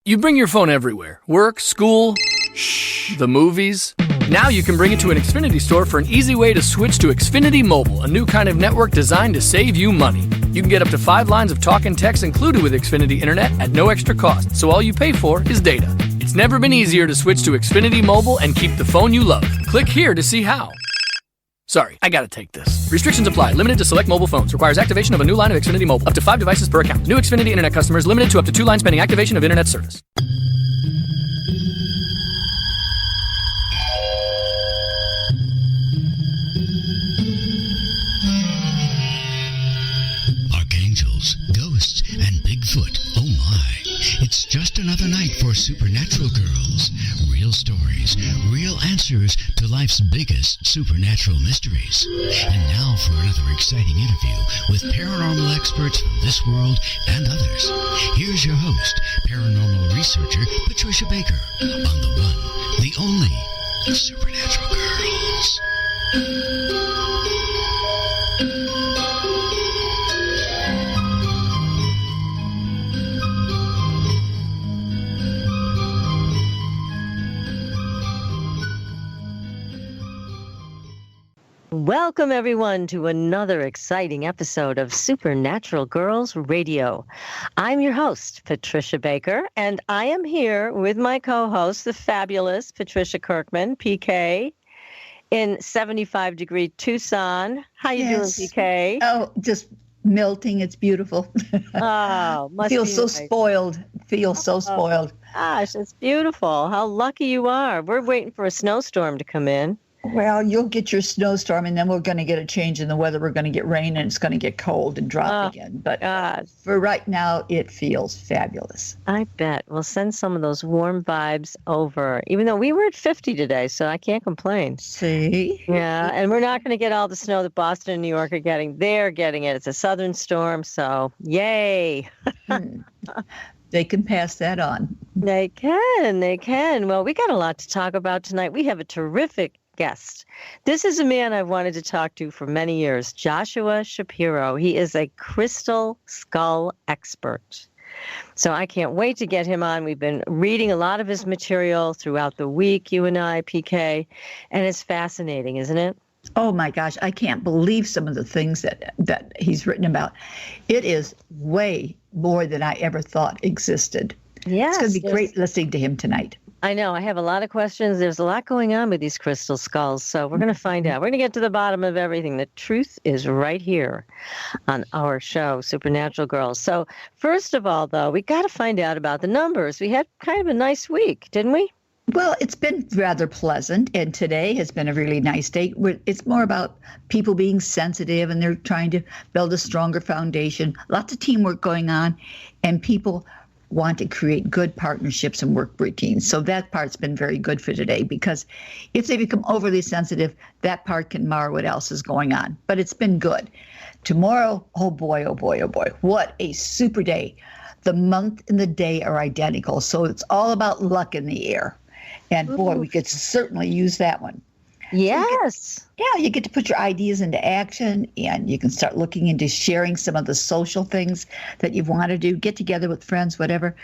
You bring your phone everywhere. Work, school, the movies. Now you can bring it to an Xfinity store for an easy way to switch to Xfinity Mobile, a new kind of network designed to save you money. You can get up to 5 lines of talk and text included with Xfinity Internet at no extra cost, so all you pay for is data. It's never been easier to switch to Xfinity Mobile and keep the phone you love. Click here to see how. Sorry, I gotta take this. Restrictions apply. Limited to select mobile phones. Requires activation of a new line of Xfinity Mobile. Up to 5 devices per account. New Xfinity Internet customers limited to up to 2 lines pending activation of Internet service. Archangels, ghosts, and Bigfoot. Oh my. It's just another night for Supernatural Girls. Real stories, real answers to life's biggest supernatural mysteries. And now for another exciting interview with paranormal experts from this world and others. Here's your host, paranormal researcher Patricia Baker, on the one, the only Supernatural Girls. Welcome, everyone, to another exciting episode of Supernatural Girlz Radio. I'm your host, Patricia Baker, and I am here with my co-host, the fabulous Patricia Kirkman, PK, in 75-degree Tucson. How you doing, PK? Oh, just melting. It's beautiful. Oh, must feel be so nice. spoiled. Feel so spoiled. Gosh, it's beautiful. How lucky you are. We're waiting for a snowstorm to come in. Well, you'll get your snowstorm, and then we're going to get a change in the weather. We're going to get rain, and it's going to get cold and drop again. But for right now, it feels fabulous. I bet. We'll send some of those warm vibes over, even though we were at 50 today, so I can't complain. See? Yeah, and we're not going to get all the snow that Boston and New York are getting. They're getting it. It's a southern storm, so yay. They can pass that on. They can. Well, we got a lot to talk about tonight. We have a terrific guest. This is a man I've wanted to talk to for many years, Joshua Shapiro. He is a crystal skull expert. So I can't wait to get him on. We've been reading a lot of his material throughout the week, you and I, PK, and it's fascinating, isn't it? Oh my gosh, I can't believe some of the things that he's written about. It is way more than I ever thought existed. Yes, it's going to be great listening to him tonight. I know. I have a lot of questions. There's a lot going on with these crystal skulls, so we're going to find out. We're going to get to the bottom of everything. The truth is right here on our show, Supernatural Girlz. So first of all, though, we got to find out about the numbers. We had kind of a nice week, didn't we? Well, it's been rather pleasant, and today has been a really nice day. It's more about people being sensitive, and they're trying to build a stronger foundation. Lots of teamwork going on, and people want to create good partnerships and work routines. So that part's been very good for today, because if they become overly sensitive, that part can mar what else is going on. But it's been good. Tomorrow, oh boy, what a super day. The month and the day are identical, so it's all about luck in the air. And boy, we could certainly use that one. Yes. You get to put your ideas into action, and you can start looking into sharing some of the social things that you want to do, get together with friends, whatever.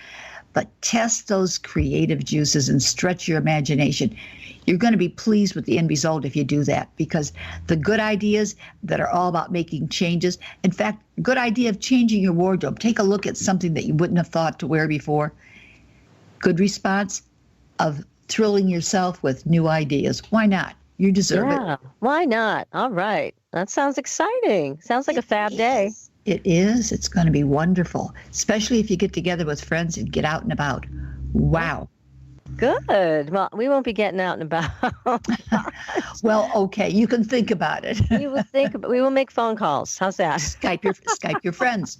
But test those creative juices and stretch your imagination. You're going to be pleased with the end result if you do that, because the good ideas that are all about making changes, in fact, good idea of changing your wardrobe. Take a look at something that you wouldn't have thought to wear before. Good response of thrilling yourself with new ideas. Why not? You deserve it. Why not? All right. That sounds exciting. Sounds like a fab day. It is. It's going to be wonderful, especially if you get together with friends and get out and about. Wow. Good. Well, we won't be getting out and about. Well, okay. You can think about it. We will make phone calls. How's that? Skype your friends.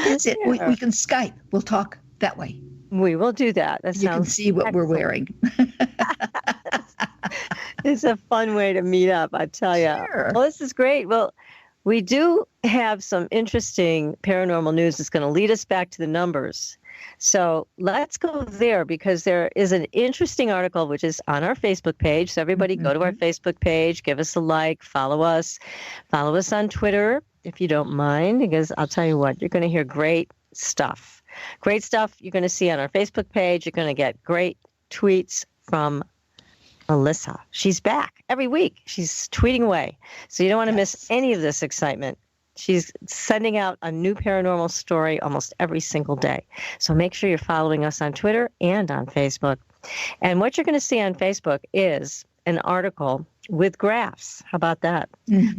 That's it. We can Skype. We'll talk that way. We will do that. You can see what we're wearing. It's a fun way to meet up, I tell you. Sure. Well, this is great. Well, we do have some interesting paranormal news that's going to lead us back to the numbers. So let's go there, because there is an interesting article which is on our Facebook page. So everybody go to our Facebook page, give us a like, follow us on Twitter if you don't mind, because I'll tell you what, you're going to hear great stuff. great stuff you're going to see on our Facebook page. You're going to get great tweets from Melissa. She's back every week. She's tweeting away. So you don't want to miss any of this excitement. She's sending out a new paranormal story almost every single day. So make sure you're following us on Twitter and on Facebook. And what you're going to see on Facebook is an article with graphs. How about that?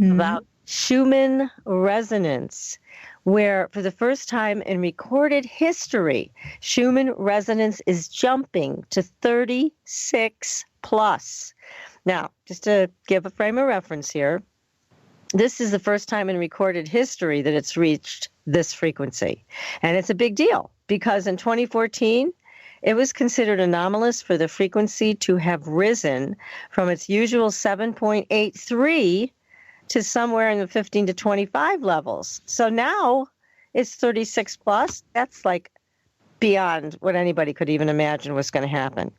About Schumann resonance, where for the first time in recorded history, Schumann resonance is jumping to 36 plus. Now, just to give a frame of reference here, this is the first time in recorded history that it's reached this frequency. And it's a big deal because in 2014, it was considered anomalous for the frequency to have risen from its usual 7.83 to somewhere in the 15 to 25 levels. So now it's 36 plus. That's like beyond what anybody could even imagine was going to happen.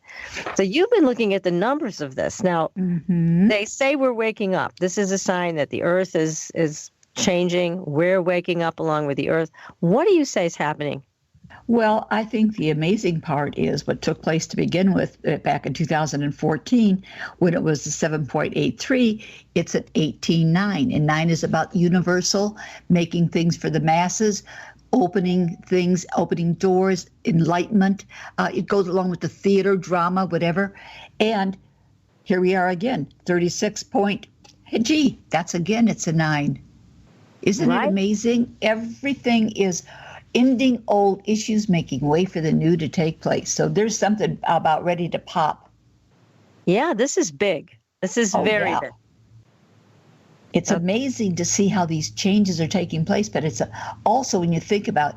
So you've been looking at the numbers of this. Now, they say we're waking up. This is a sign that the Earth is changing. We're waking up along with the Earth. What do you say is happening? Well, I think the amazing part is what took place to begin with back in 2014 when it was 7.83, it's at 18.9. And 9 is about universal, making things for the masses, opening things, opening doors, enlightenment. It goes along with the theater, drama, whatever. And here we are again, 36 point, gee, that's again, it's a 9. Isn't it amazing? Everything is ending old issues, making way for the new to take place. So there's something about ready to pop. Yeah, this is big. This is very big. It's amazing to see how these changes are taking place, but it's also when you think about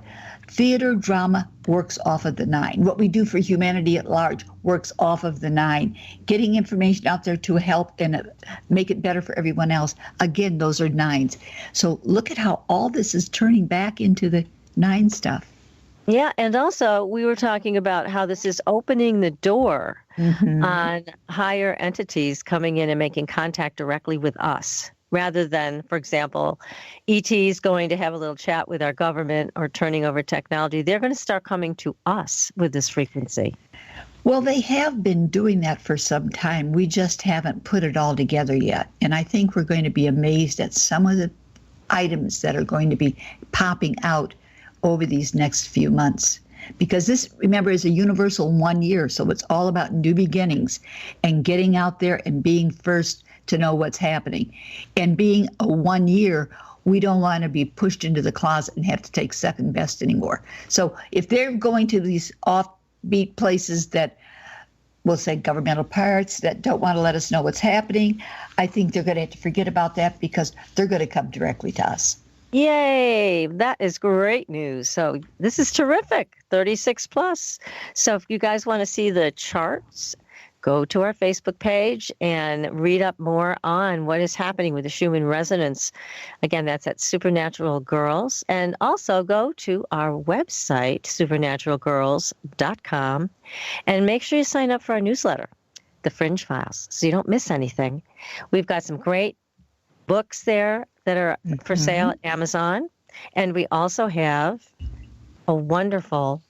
theater, drama works off of the 9. What we do for humanity at large works off of the 9. Getting information out there to help and make it better for everyone else. Again, those are 9s. So look at how all this is turning back into the 9 stuff. Yeah, and also we were talking about how this is opening the door on higher entities coming in and making contact directly with us, rather than, for example, ETs going to have a little chat with our government or turning over technology. They're going to start coming to us with this frequency. Well, they have been doing that for some time. We just haven't put it all together yet. And I think we're going to be amazed at some of the items that are going to be popping out over these next few months. Because this, remember, is a universal 1 year, so it's all about new beginnings and getting out there and being first to know what's happening. And being a 1 year, we don't want to be pushed into the closet and have to take second best anymore. So if they're going to these offbeat places that, we'll say governmental parts that don't want to let us know what's happening, I think they're going to have to forget about that because they're going to come directly to us. Yay! That is great news. So this is terrific, 36 plus. So if you guys want to see the charts, go to our Facebook page and read up more on what is happening with the Schumann resonance. Again, that's at Supernatural Girlz. And also go to our website, supernaturalgirls.com, and make sure you sign up for our newsletter, The Fringe Files, so you don't miss anything. We've got some great books there that are for sale at Amazon. And we also have a wonderful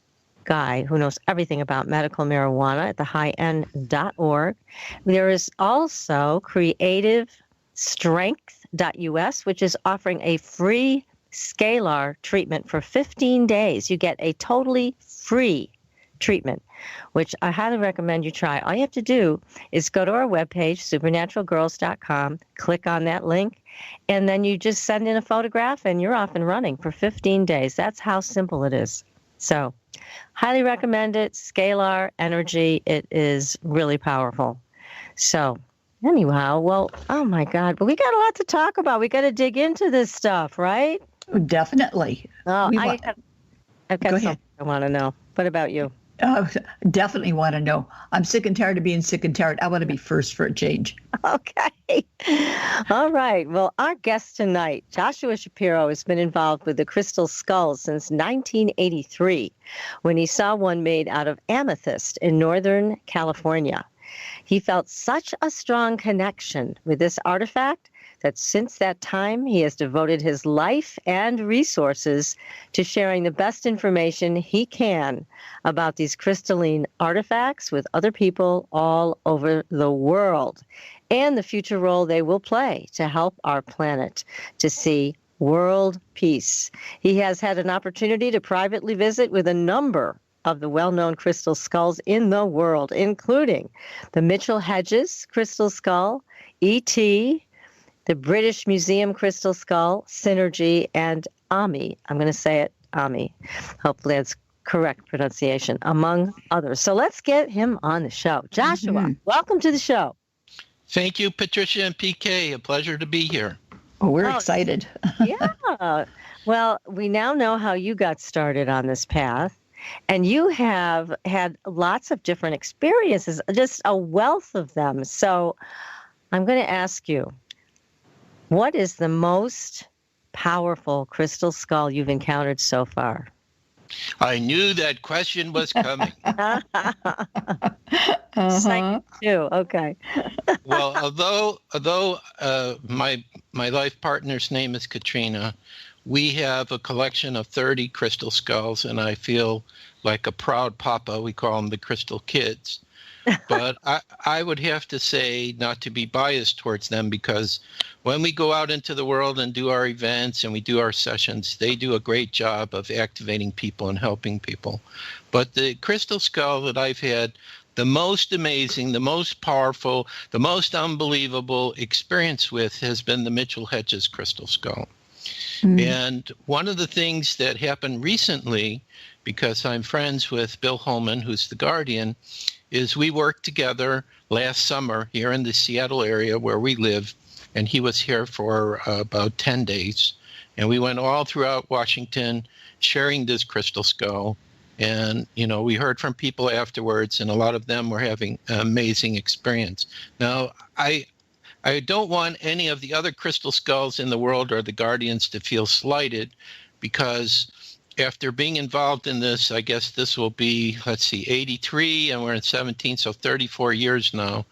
guy who knows everything about medical marijuana at thehighend.org. There is also creativestrength.us, which is offering a free scalar treatment for 15 days. You get a totally free treatment, which I highly recommend you try. All you have to do is go to our webpage, supernaturalgirls.com, click on that link, and then you just send in a photograph and you're off and running for 15 days. That's how simple it is. So highly recommend it. Scalar energy, it is really powerful. So anyhow, well, oh my God, but we got a lot to talk about. We got to dig into this stuff, right? Definitely. Oh, I've got something I want to know. What about you? Definitely want to know. I'm sick and tired of being sick and tired. I want to be first for a change. Okay. All right. Well, our guest tonight, Joshua Shapiro, has been involved with the crystal skulls since 1983, when he saw one made out of amethyst in Northern California. He felt such a strong connection with this artifact that since that time, he has devoted his life and resources to sharing the best information he can about these crystalline artifacts with other people all over the world and the future role they will play to help our planet to see world peace. He has had an opportunity to privately visit with a number of the well-known crystal skulls in the world, including the Mitchell Hedges crystal skull, E.T., the British Museum crystal skull, Synergy, and Ami. I'm going to say it, Ami. Hopefully that's correct pronunciation, among others. So let's get him on the show. Joshua, welcome to the show. Thank you, Patricia and PK. A pleasure to be here. Oh, we're excited. Yeah. Well, we now know how you got started on this path. And you have had lots of different experiences, just a wealth of them. So I'm going to ask you, what is the most powerful crystal skull you've encountered so far? I knew that question was coming. Second too. Okay. Well, although my life partner's name is Katrina, we have a collection of 30 crystal skulls, and I feel like a proud papa. We call them the Crystal Kids. But I would have to say, not to be biased towards them, because when we go out into the world and do our events and we do our sessions, they do a great job of activating people and helping people. But the crystal skull that I've had the most amazing, the most powerful, the most unbelievable experience with has been the Mitchell Hedges crystal skull. And one of the things that happened recently, because I'm friends with Bill Holman, who's the Guardian, is we worked together last summer here in the Seattle area where we live, and he was here for about 10 days. And we went all throughout Washington sharing this crystal skull. And, you know, we heard from people afterwards, and a lot of them were having an amazing experience. Now, I don't want any of the other crystal skulls in the world or the Guardians to feel slighted, because after being involved in this, I guess this will be, 83, and we're in 17, so 34 years now.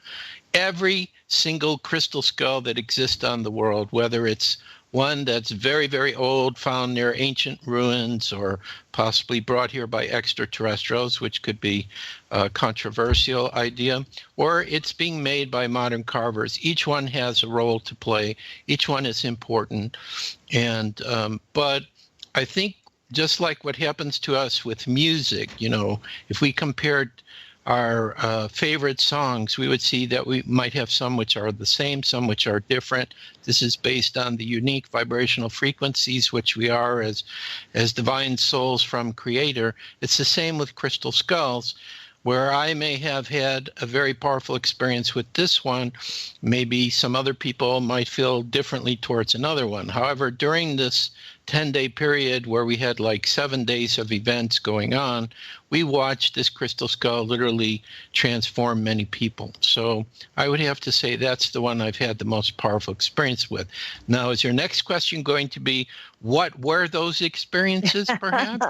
Every single crystal skull that exists on the world, whether it's one that's very, very old, found near ancient ruins, or possibly brought here by extraterrestrials, which could be a controversial idea, or it's being made by modern carvers. Each one has a role to play. Each one is important. And but I think just like what happens to us with music, you know, if we compared our favorite songs, we would see that we might have some which are the same, some which are different. This is based on the unique vibrational frequencies which we are as divine souls from Creator. It's the same with crystal skulls, where I may have had a very powerful experience with this one. Maybe some other people might feel differently towards another one. However, during this 10-day period where we had like 7 days of events going on, we watched this crystal skull literally transform many people. So I would have to say that's the one I've had the most powerful experience with. Now, is your next question going to be, what were those experiences, perhaps?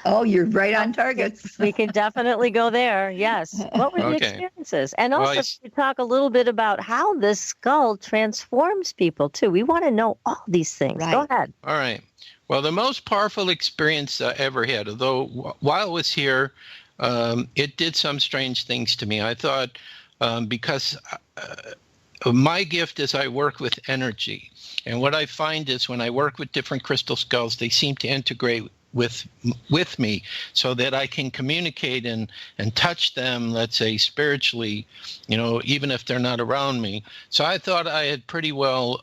Oh, you're right on target. We can definitely go there. Yes. What were the experiences? And also to talk a little bit about how this skull transforms people, too. We want to know all these things. Right. Go ahead. All right. Well, the most powerful experience I ever had, although while it was here, it did some strange things to me. I thought because my gift is I work with energy. And what I find is when I work with different crystal skulls, they seem to integrate with me so that I can communicate and touch them, let's say, spiritually, you know, even if they're not around me. So I thought I had pretty well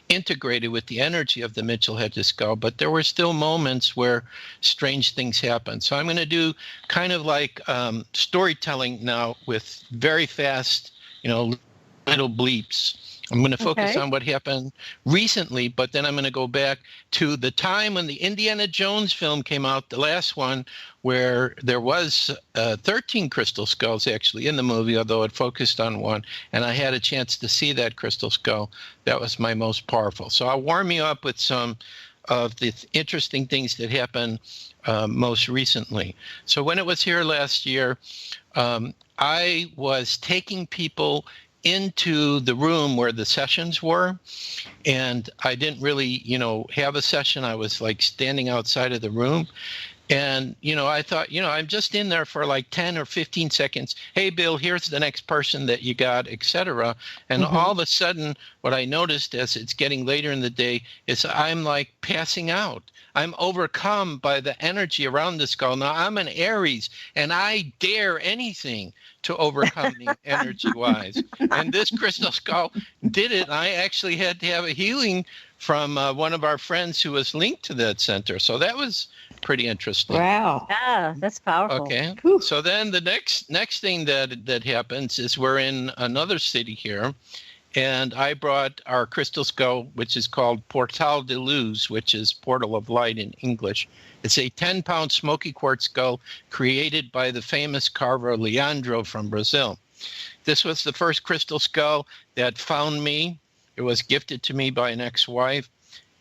integrated with the energy of the Mitchell Hedges skull, but there were still moments where strange things happened. So I'm going to do kind of like storytelling now with very fast, you know, little bleeps. I'm going to focus on what happened recently, but then I'm going to go back to the time when the Indiana Jones film came out, the last one, where there was 13 crystal skulls actually in the movie, although it focused on one, and I had a chance to see that crystal skull. That was my most powerful. So I'll warm you up with some of the interesting things that happened most recently. So when it was here last year, I was taking people into the room where the sessions were, and I didn't really, have a session. I was like standing outside of the room. And, I thought, I'm just in there for like 10 or 15 seconds. Hey, Bill, here's the next person that you got, etc. And all of a sudden, what I noticed as it's getting later in the day is I'm like passing out. I'm overcome by the energy around the skull. Now, I'm an Aries, and I dare anything to overcome me energy-wise. And this crystal skull did it. I actually had to have a healing from one of our friends who was linked to that center. So that was pretty interesting. Wow. Yeah, that's powerful. Okay. Whew. So then the next thing that happens is we're in another city here, and I brought our crystal skull, which is called Portal de Luz, which is Portal of Light in English. It's a 10-pound smoky quartz skull created by the famous carver Leandro from Brazil. This was the first crystal skull that found me. It was gifted to me by an ex-wife.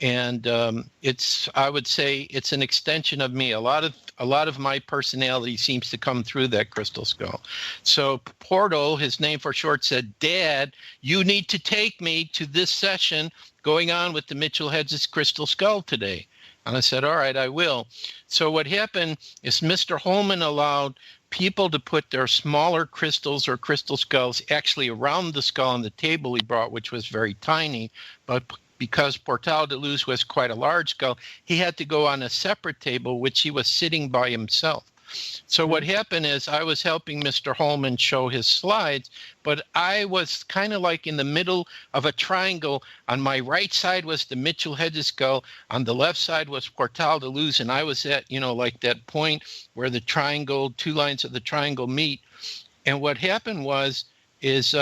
And I would say it's an extension of me. A lot of my personality seems to come through that crystal skull. So Portal, his name for short, said, "Dad, you need to take me to this session going on with the Mitchell Hedges crystal skull today." And I said, "All right, I will." So what happened is Mr. Holman allowed people to put their smaller crystals or crystal skulls actually around the skull on the table he brought, which was very tiny, but because Portal de Luz was quite a large skull, he had to go on a separate table, which he was sitting by himself. So what happened is I was helping Mr. Holman show his slides, but I was kind of like in the middle of a triangle. On my right side was the Mitchell Hedges skull. On the left side was Portal de Luz, and I was at, like that point where the triangle, two lines of the triangle meet. And what happened is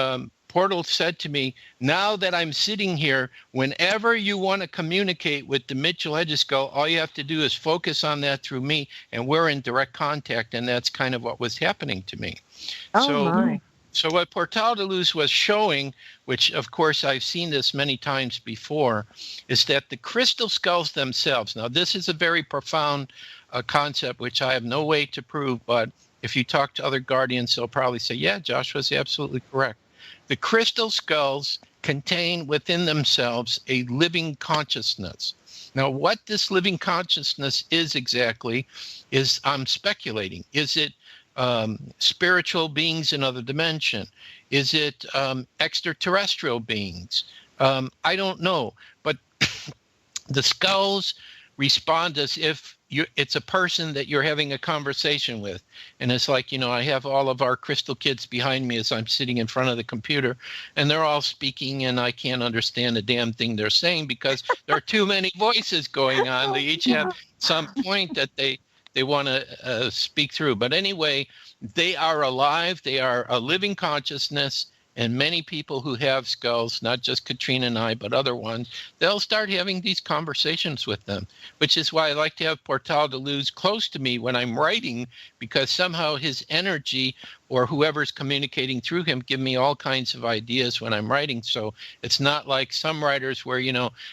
Portal said to me, "Now that I'm sitting here, whenever you want to communicate with the Mitchell Hedges skull, all you have to do is focus on that through me, and we're in direct contact." And that's kind of what was happening to me. My. So what Portal de Luz was showing, which of course I've seen this many times before, is that the crystal skulls themselves, now this is a very profound concept, which I have no way to prove, but if you talk to other guardians, they'll probably say, yeah, Joshua's absolutely correct. The crystal skulls contain within themselves a living consciousness. Now, what this living consciousness is exactly is I'm speculating. Is it spiritual beings in other dimension? Is it extraterrestrial beings? I don't know. But the skulls respond as if it's a person that you're having a conversation with. And it's like, I have all of our crystal kids behind me as I'm sitting in front of the computer, and they're all speaking, and I can't understand a damn thing they're saying because there are too many voices going on. They each have some point that they want to speak through. But anyway, they are alive. They are a living consciousness. And many people who have skulls, not just Katrina and I, but other ones, they'll start having these conversations with them, which is why I like to have Portal de Luz close to me when I'm writing, because somehow his energy or whoever's communicating through him give me all kinds of ideas when I'm writing. So it's not like some writers where,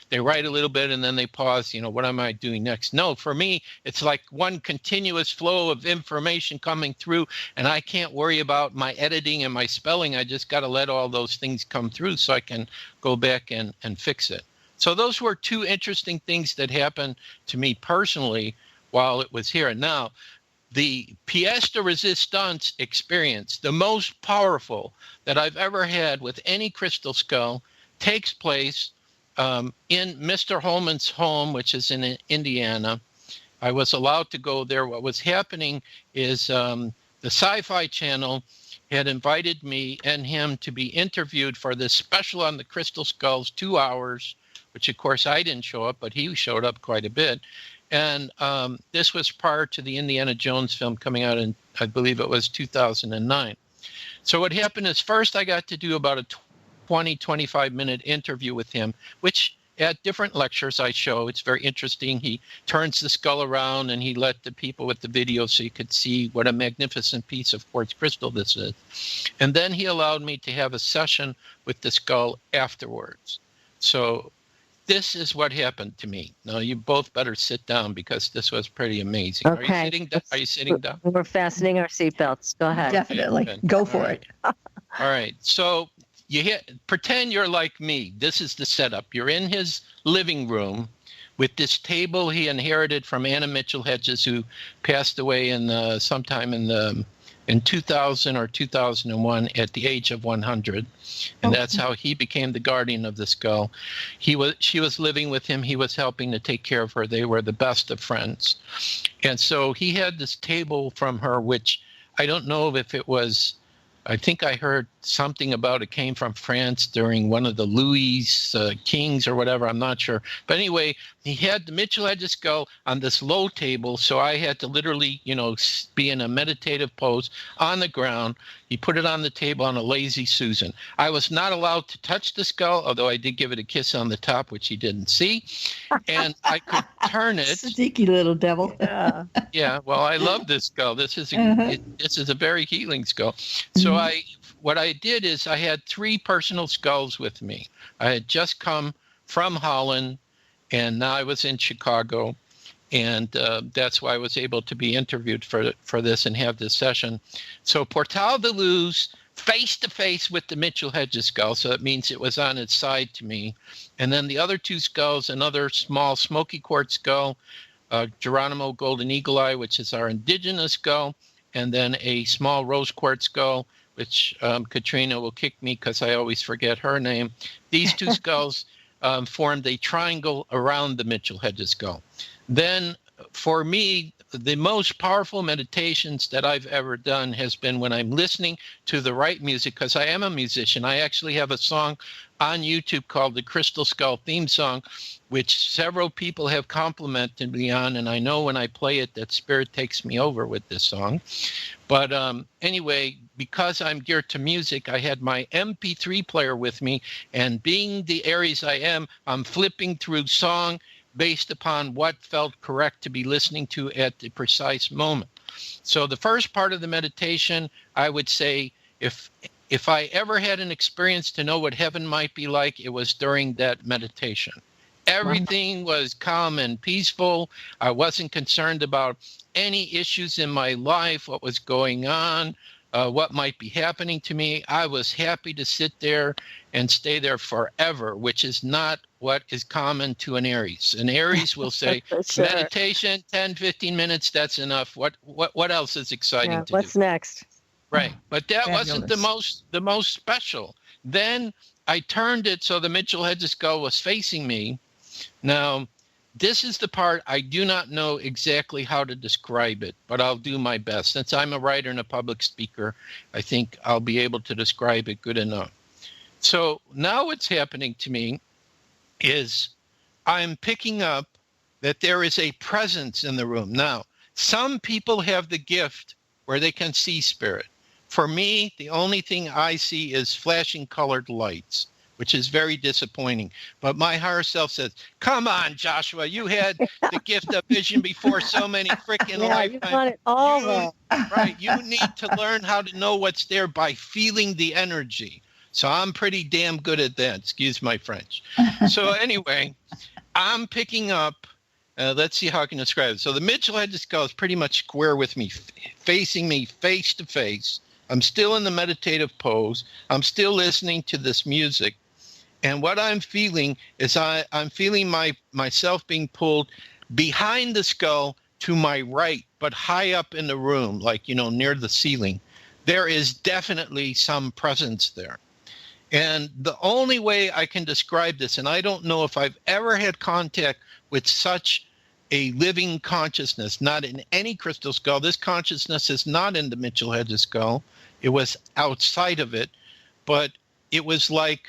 they write a little bit and then they pause, what am I doing next? No, for me, it's like one continuous flow of information coming through, and I can't worry about my editing and my spelling. I just got to let all those things come through so I can go back and fix it. So those were two interesting things that happened to me personally while it was here. Now, the pièce de résistance experience, the most powerful that I've ever had with any crystal skull, takes place in Mr. Holman's home, which is in Indiana. I was allowed to go there. What was happening is the Sci-Fi Channel had invited me and him to be interviewed for this special on the crystal skulls, 2 hours, which of course I didn't show up, but he showed up quite a bit. And this was prior to the Indiana Jones film coming out in, I believe it was 2009. So what happened is first I got to do about a 25-minute interview with him, which at different lectures I show. It's very interesting. He turns the skull around and he let the people with the video so you could see what a magnificent piece of quartz crystal this is. And then he allowed me to have a session with the skull afterwards. So this is what happened to me. Now, you both better sit down because this was pretty amazing. Okay. Are you sitting down? We're fastening our seatbelts. Go ahead. Definitely. Okay. Go for it. All right. So pretend you're like me. This is the setup. You're in his living room with this table he inherited from Anna Mitchell Hedges, who passed away sometime in 2000 or 2001 at the age of 100. And that's how he became the guardian of the skull. She was living with him. He was helping to take care of her. They were the best of friends. And so he had this table from her, which I don't know if it was, I think I heard something about it came from France during one of the Louis kings or whatever. I'm not sure. But anyway, he had the Mitchell Hedges skull on this low table. So I had to literally, be in a meditative pose on the ground. He put it on the table on a lazy Susan. I was not allowed to touch the skull, although I did give it a kiss on the top, which he didn't see. And I could turn it. Sneaky little devil. Yeah, well, I love this skull. This is a very healing skull. So what I did is I had 3 personal skulls with me. I had just come from Holland, and now I was in Chicago, and that's why I was able to be interviewed for this and have this session. So Portal de Luz, face-to-face with the Mitchell Hedges skull, so that means it was on its side to me. And then the other 2 skulls, another small smoky quartz skull, Geronimo Golden Eagle-Eye, which is our indigenous skull, and then a small rose quartz skull, which Katrina will kick me because I always forget her name. These 2 skulls formed a triangle around the Mitchell Hedges skull. Then for me, the most powerful meditations that I've ever done has been when I'm listening to the right music, because I am a musician. I actually have a song on YouTube called the Crystal Skull Theme Song, which several people have complimented me on, and I know when I play it that spirit takes me over with this song. But anyway, because I'm geared to music, I had my MP3 player with me, and being the Aries I am, I'm flipping through song based upon what felt correct to be listening to at the precise moment. So the first part of the meditation, I would say, if I ever had an experience to know what heaven might be like, it was during that meditation. Everything was calm and peaceful. I wasn't concerned about any issues in my life, what was going on, what might be happening to me. I was happy to sit there and stay there forever, which is not what is common to an Aries. An Aries will say, sure, meditation, 10, 15 minutes, that's enough. What else is exciting to do? What's next? Right. But that wasn't the most special. Then I turned it so the Mitchell Hedges skull was facing me. Now, this is the part I do not know exactly how to describe it, but I'll do my best. Since I'm a writer and a public speaker, I think I'll be able to describe it good enough. So now what's happening to me is I'm picking up that there is a presence in the room. Now, some people have the gift where they can see spirit. For me, the only thing I see is flashing colored lights, which is very disappointing. But my higher self says, come on, Joshua, you had the gift of vision before so many freaking lifetimes. You want it all though. Right, you need to learn how to know what's there by feeling the energy. So I'm pretty damn good at that, excuse my French. So anyway, I'm picking up, let's see how I can describe it. So the Mitchell Hedges skull is pretty much square with me, facing me face to face. I'm still in the meditative pose. I'm still listening to this music. And what I'm feeling is I'm feeling myself being pulled behind the skull to my right, but high up in the room, like, near the ceiling. There is definitely some presence there. And the only way I can describe this, and I don't know if I've ever had contact with such a living consciousness, not in any crystal skull. This consciousness is not in the Mitchell Hedges skull. It was outside of it, but it was like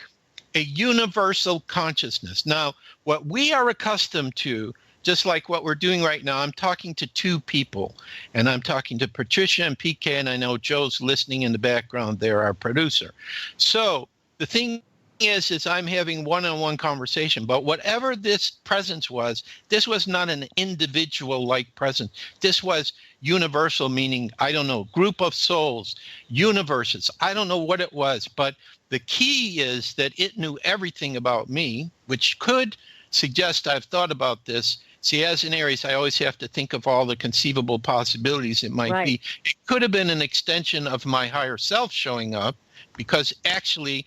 a universal consciousness. Now, what we are accustomed to, just like what we're doing right now, I'm talking to 2 people, and I'm talking to Patricia and PK, and I know Joe's listening in the background there, our producer. So the thing is I'm having one-on-one conversation, but whatever this presence was, this was not an individual-like presence. This was universal, meaning, I don't know, group of souls, universes. I don't know what it was, but the key is that it knew everything about me, which could suggest I've thought about this. See, as an Aries, I always have to think of all the conceivable possibilities it might be. It could have been an extension of my higher self showing up, because actually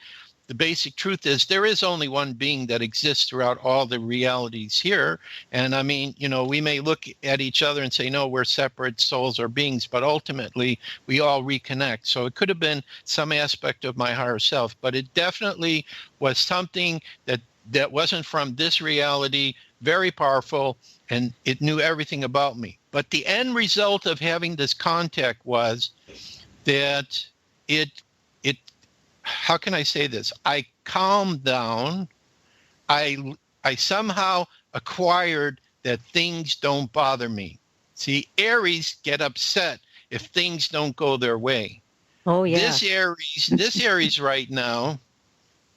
the basic truth is there is only one being that exists throughout all the realities here. And I mean, we may look at each other and say, no, we're separate souls or beings, but ultimately we all reconnect. So it could have been some aspect of my higher self, but it definitely was something that wasn't from this reality, very powerful, and it knew everything about me. But the end result of having this contact was that it how can I say this? I calmed down. I somehow acquired that things don't bother me. See, Aries get upset if things don't go their way. Oh, yeah. This Aries right now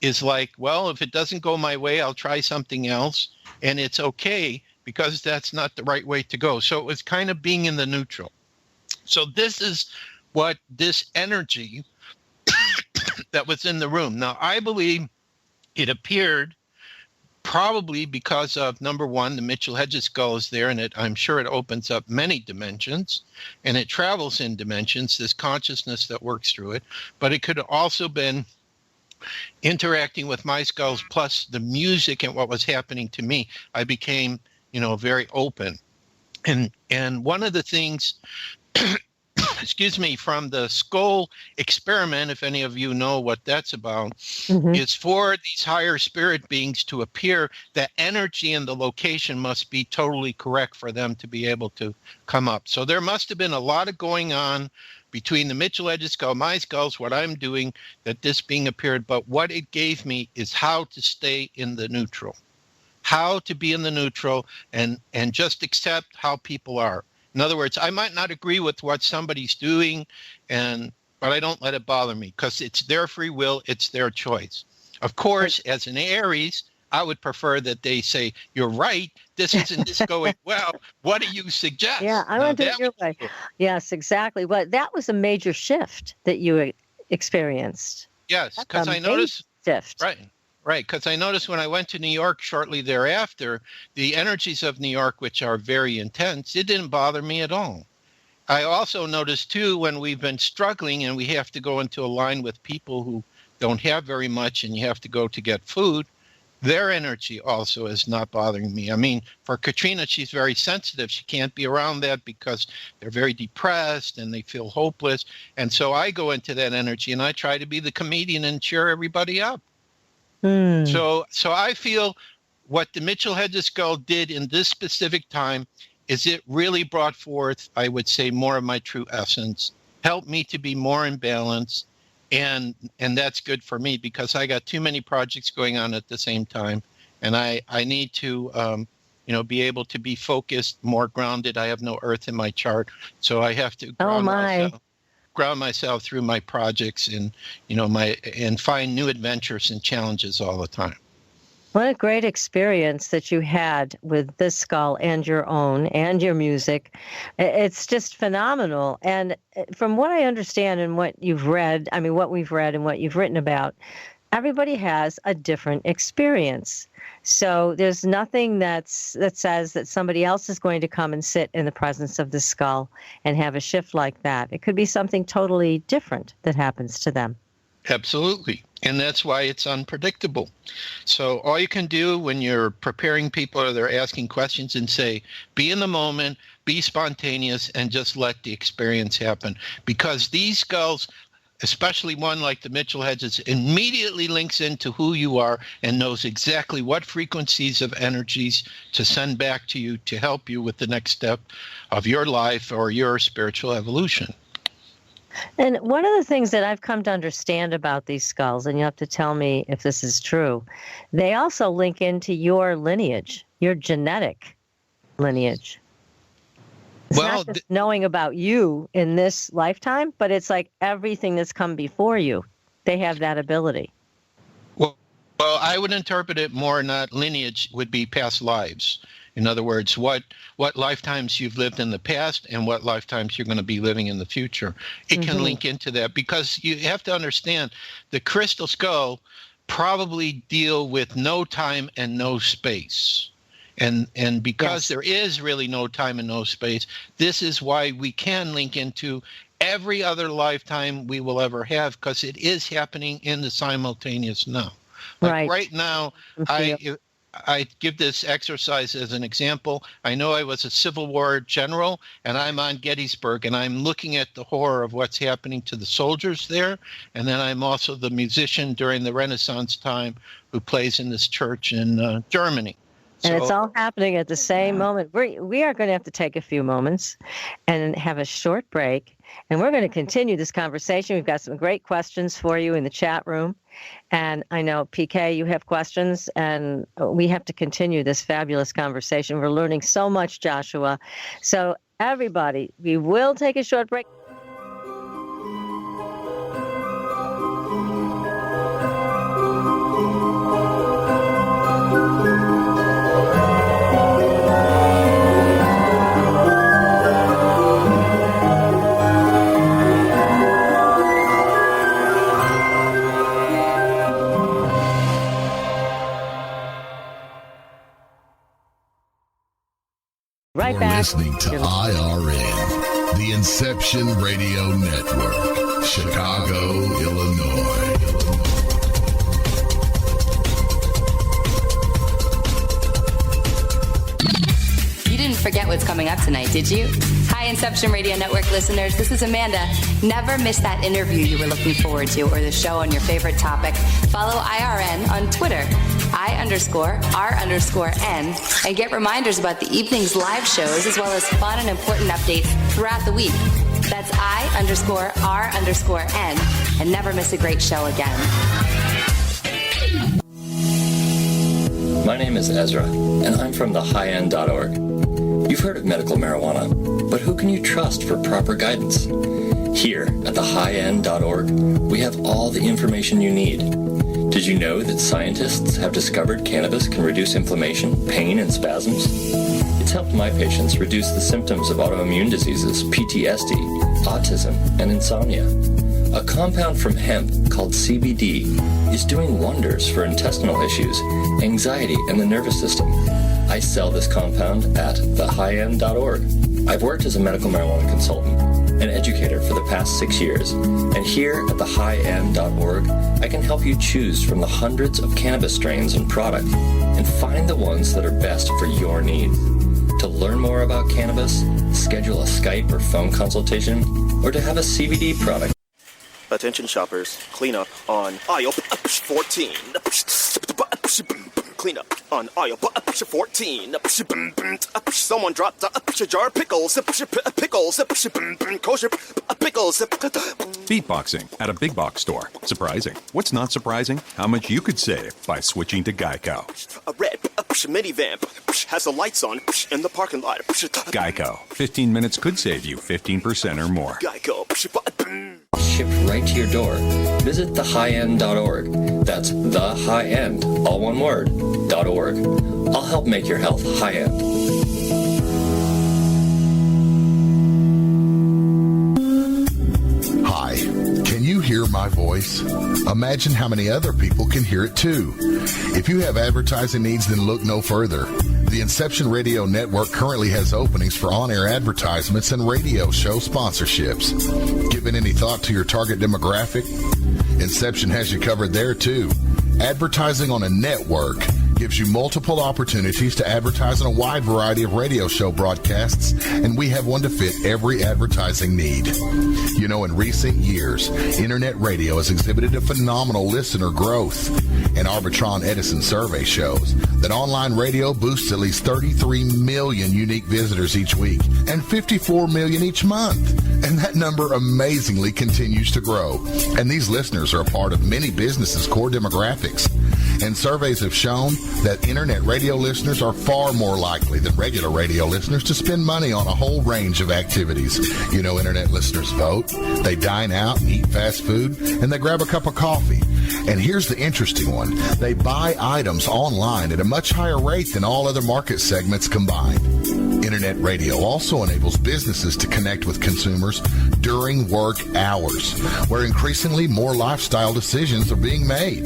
is like, well, if it doesn't go my way, I'll try something else. And it's okay because that's not the right way to go. So it was kind of being in the neutral. So this is what this energy that was in the room. Now, I believe it appeared probably because of, number one, the Mitchell Hedges skull is there, and I'm sure it opens up many dimensions, and it travels in dimensions, this consciousness that works through it. But it could have also been interacting with my skulls, plus the music and what was happening to me. I became, very open. And one of the things excuse me, from the skull experiment, if any of you know what that's about, is for these higher spirit beings to appear, the energy and the location must be totally correct for them to be able to come up. So there must have been a lot of going on between the Mitchell Hedges skull, my skulls, what I'm doing, that this being appeared. But what it gave me is how to stay in the neutral, how to be in the neutral and just accept how people are. In other words, I might not agree with what somebody's doing, but I don't let it bother me because it's their free will, it's their choice. Of course, as an Aries, I would prefer that they say, you're right, this isn't going well. What do you suggest? Yeah, I want to do it your way. Yes, exactly. But that was a major shift that you experienced. Yes, because I noticed. Shift. Right, because I noticed when I went to New York shortly thereafter, the energies of New York, which are very intense, it didn't bother me at all. I also noticed, too, when we've been struggling and we have to go into a line with people who don't have very much and you have to go to get food, their energy also is not bothering me. I mean, for Katrina, she's very sensitive. She can't be around that because they're very depressed and they feel hopeless. And so I go into that energy and I try to be the comedian and cheer everybody up. So I feel what the Mitchell Hedges skull did in this specific time is it really brought forth, I would say, more of my true essence, helped me to be more in balance, and that's good for me because I got too many projects going on at the same time, and I need to be able to be focused, more grounded. I have no earth in my chart, so I have to ground myself through my projects and and find new adventures and challenges all the time. What a great experience that you had with this skull and your own and your music. It's just phenomenal. And from what I understand and what you've read, what we've read and what you've written about, everybody has a different experience. So there's nothing that says that somebody else is going to come and sit in the presence of the skull and have a shift like that. It could be something totally different that happens to them. Absolutely. And that's why it's unpredictable. So all you can do when you're preparing people or they're asking questions and say, be in the moment, be spontaneous, and just let the experience happen. Because these skulls, especially one like the Mitchell Hedges, immediately links into who you are and knows exactly what frequencies of energies to send back to you to help you with the next step of your life or your spiritual evolution. And one of the things that I've come to understand about these skulls, and you have to tell me if this is true, they also link into your lineage, your genetic lineage. It's not just knowing about you in this lifetime, but it's like everything that's come before you. They have that ability. Well, I would interpret it more not lineage, would be past lives. In other words, what lifetimes you've lived in the past and what lifetimes you're going to be living in the future. It can link into that because you have to understand the crystal skull probably deal with no time and no space. And because there is really no time and no space, this is why we can link into every other lifetime we will ever have, because it is happening in the simultaneous now. Like right now, I give this exercise as an example. I know I was a Civil War general, and I'm on Gettysburg, and I'm looking at the horror of what's happening to the soldiers there. And then I'm also the musician during the Renaissance time who plays in this church in Germany. And it's all happening at the same moment. We are going to have to take a few moments and have a short break. And we're going to continue this conversation. We've got some great questions for you in the chat room. And I know, PK, you have questions, and we have to continue this fabulous conversation. We're learning so much, Joshua. So everybody, we will take a short break. You're listening to IRN, the Inception Radio Network, Chicago, Illinois. You didn't forget what's coming up tonight, did you? Hi, Inception Radio Network listeners. This is Amanda. Never miss that interview you were looking forward to or the show on your favorite topic. Follow IRN on Twitter, I_R_N, and get reminders about the evening's live shows as well as fun and important updates throughout the week. That's I_R_N, and never miss a great show again. My name is Ezra, and I'm from thehighend.org. You've heard of medical marijuana, but who can you trust for proper guidance? Here at thehighend.org, we have all the information you need. Did you know that scientists have discovered cannabis can reduce inflammation, pain, and spasms? It's helped my patients reduce the symptoms of autoimmune diseases, PTSD, autism, and insomnia. A compound from hemp called CBD is doing wonders for intestinal issues, anxiety, and the nervous system. I sell this compound at thehighend.org. I've worked as a medical marijuana consultant and educator for the past 6 years, and here at thehighend.org, I can help you choose from the hundreds of cannabis strains and products and find the ones that are best for your needs. To learn more about cannabis, schedule a Skype or phone consultation, or to have a CBD product. Attention shoppers, clean up on aisle 14. Clean up on aisle 14. Someone dropped a jar of pickles. Pickles. Kosher pickles. Beatboxing at a big box store. Surprising. What's not surprising? How much you could save by switching to Geico. A red minivan has the lights on in the parking lot. Geico. 15 minutes could save you 15% or more. Geico. Shipped right to your door. Visit thehighend.org. That's thehighend, all one word, .org. I'll help make your health high-end. Hi, can you hear my voice? Imagine how many other people can hear it too. If you have advertising needs, then look no further. The Inception Radio Network currently has openings for on-air advertisements and radio show sponsorships. Given any thought to your target demographic? Inception has you covered there too. Advertising on a network gives you multiple opportunities to advertise on a wide variety of radio show broadcasts, and we have one to fit every advertising need. You know, in recent years, internet radio has exhibited a phenomenal listener growth. An Arbitron Edison survey shows that online radio boosts at least 33 million unique visitors each week and 54 million each month. And that number amazingly continues to grow. And these listeners are a part of many businesses' core demographics. And surveys have shown that internet radio listeners are far more likely than regular radio listeners to spend money on a whole range of activities. You know, internet listeners vote, they dine out, eat fast food, and they grab a cup of coffee. And here's the interesting one. They buy items online at a much higher rate than all other market segments combined. Internet radio also enables businesses to connect with consumers during work hours, where increasingly more lifestyle decisions are being made.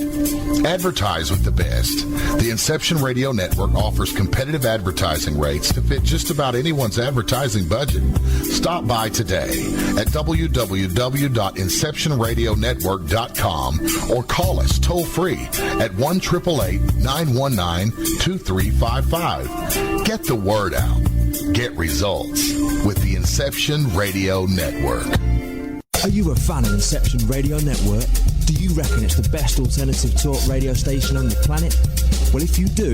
Advertise with the best. The Inception Radio Network offers competitive advertising rates to fit just about anyone's advertising budget. Stop by today at www.inceptionradionetwork.com or call us toll-free at 1-888-919-2355. Get the word out. Get results with the Inception Radio Network. Are you a fan of Inception Radio Network? Do you reckon it's the best alternative talk radio station on the planet? Well, if you do,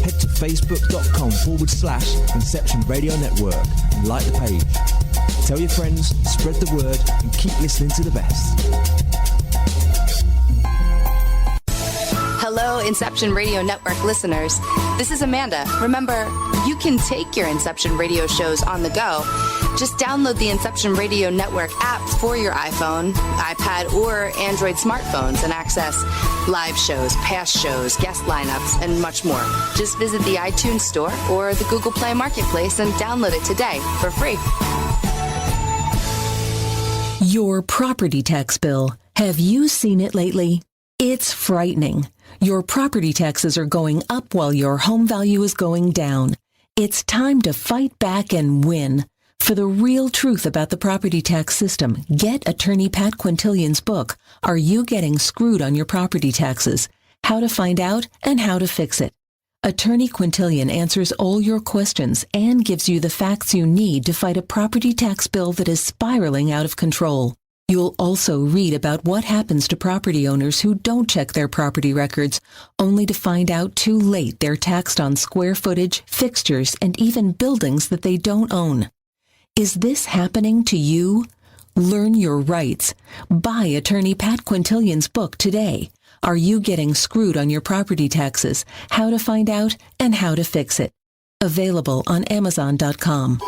head to facebook.com/Inception Radio Network and like the page. Tell your friends, spread the word, and keep listening to the best. Hello, Inception Radio Network listeners. This is Amanda. Remember, you can take your Inception Radio shows on the go. Just download the Inception Radio Network app for your iPhone, iPad, or Android smartphones and access live shows, past shows, guest lineups, and much more. Just visit the iTunes Store or the Google Play Marketplace and download it today for free. Your property tax bill. Have you seen it lately? It's frightening. Your property taxes are going up while your home value is going down. It's time to fight back and win. For the real truth about the property tax system, get attorney Pat Quintilian's book, Are You Getting Screwed on Your Property Taxes? How to Find Out and How to Fix It. Attorney Quintilian answers all your questions and gives you the facts you need to fight a property tax bill that is spiraling out of control. You'll also read about what happens to property owners who don't check their property records, only to find out too late they're taxed on square footage, fixtures, and even buildings that they don't own. Is this happening to you? Learn your rights. Buy attorney Pat Quintilian's book today. Are You Getting Screwed on Your Property Taxes? How to Find Out and How to Fix It. Available on Amazon.com.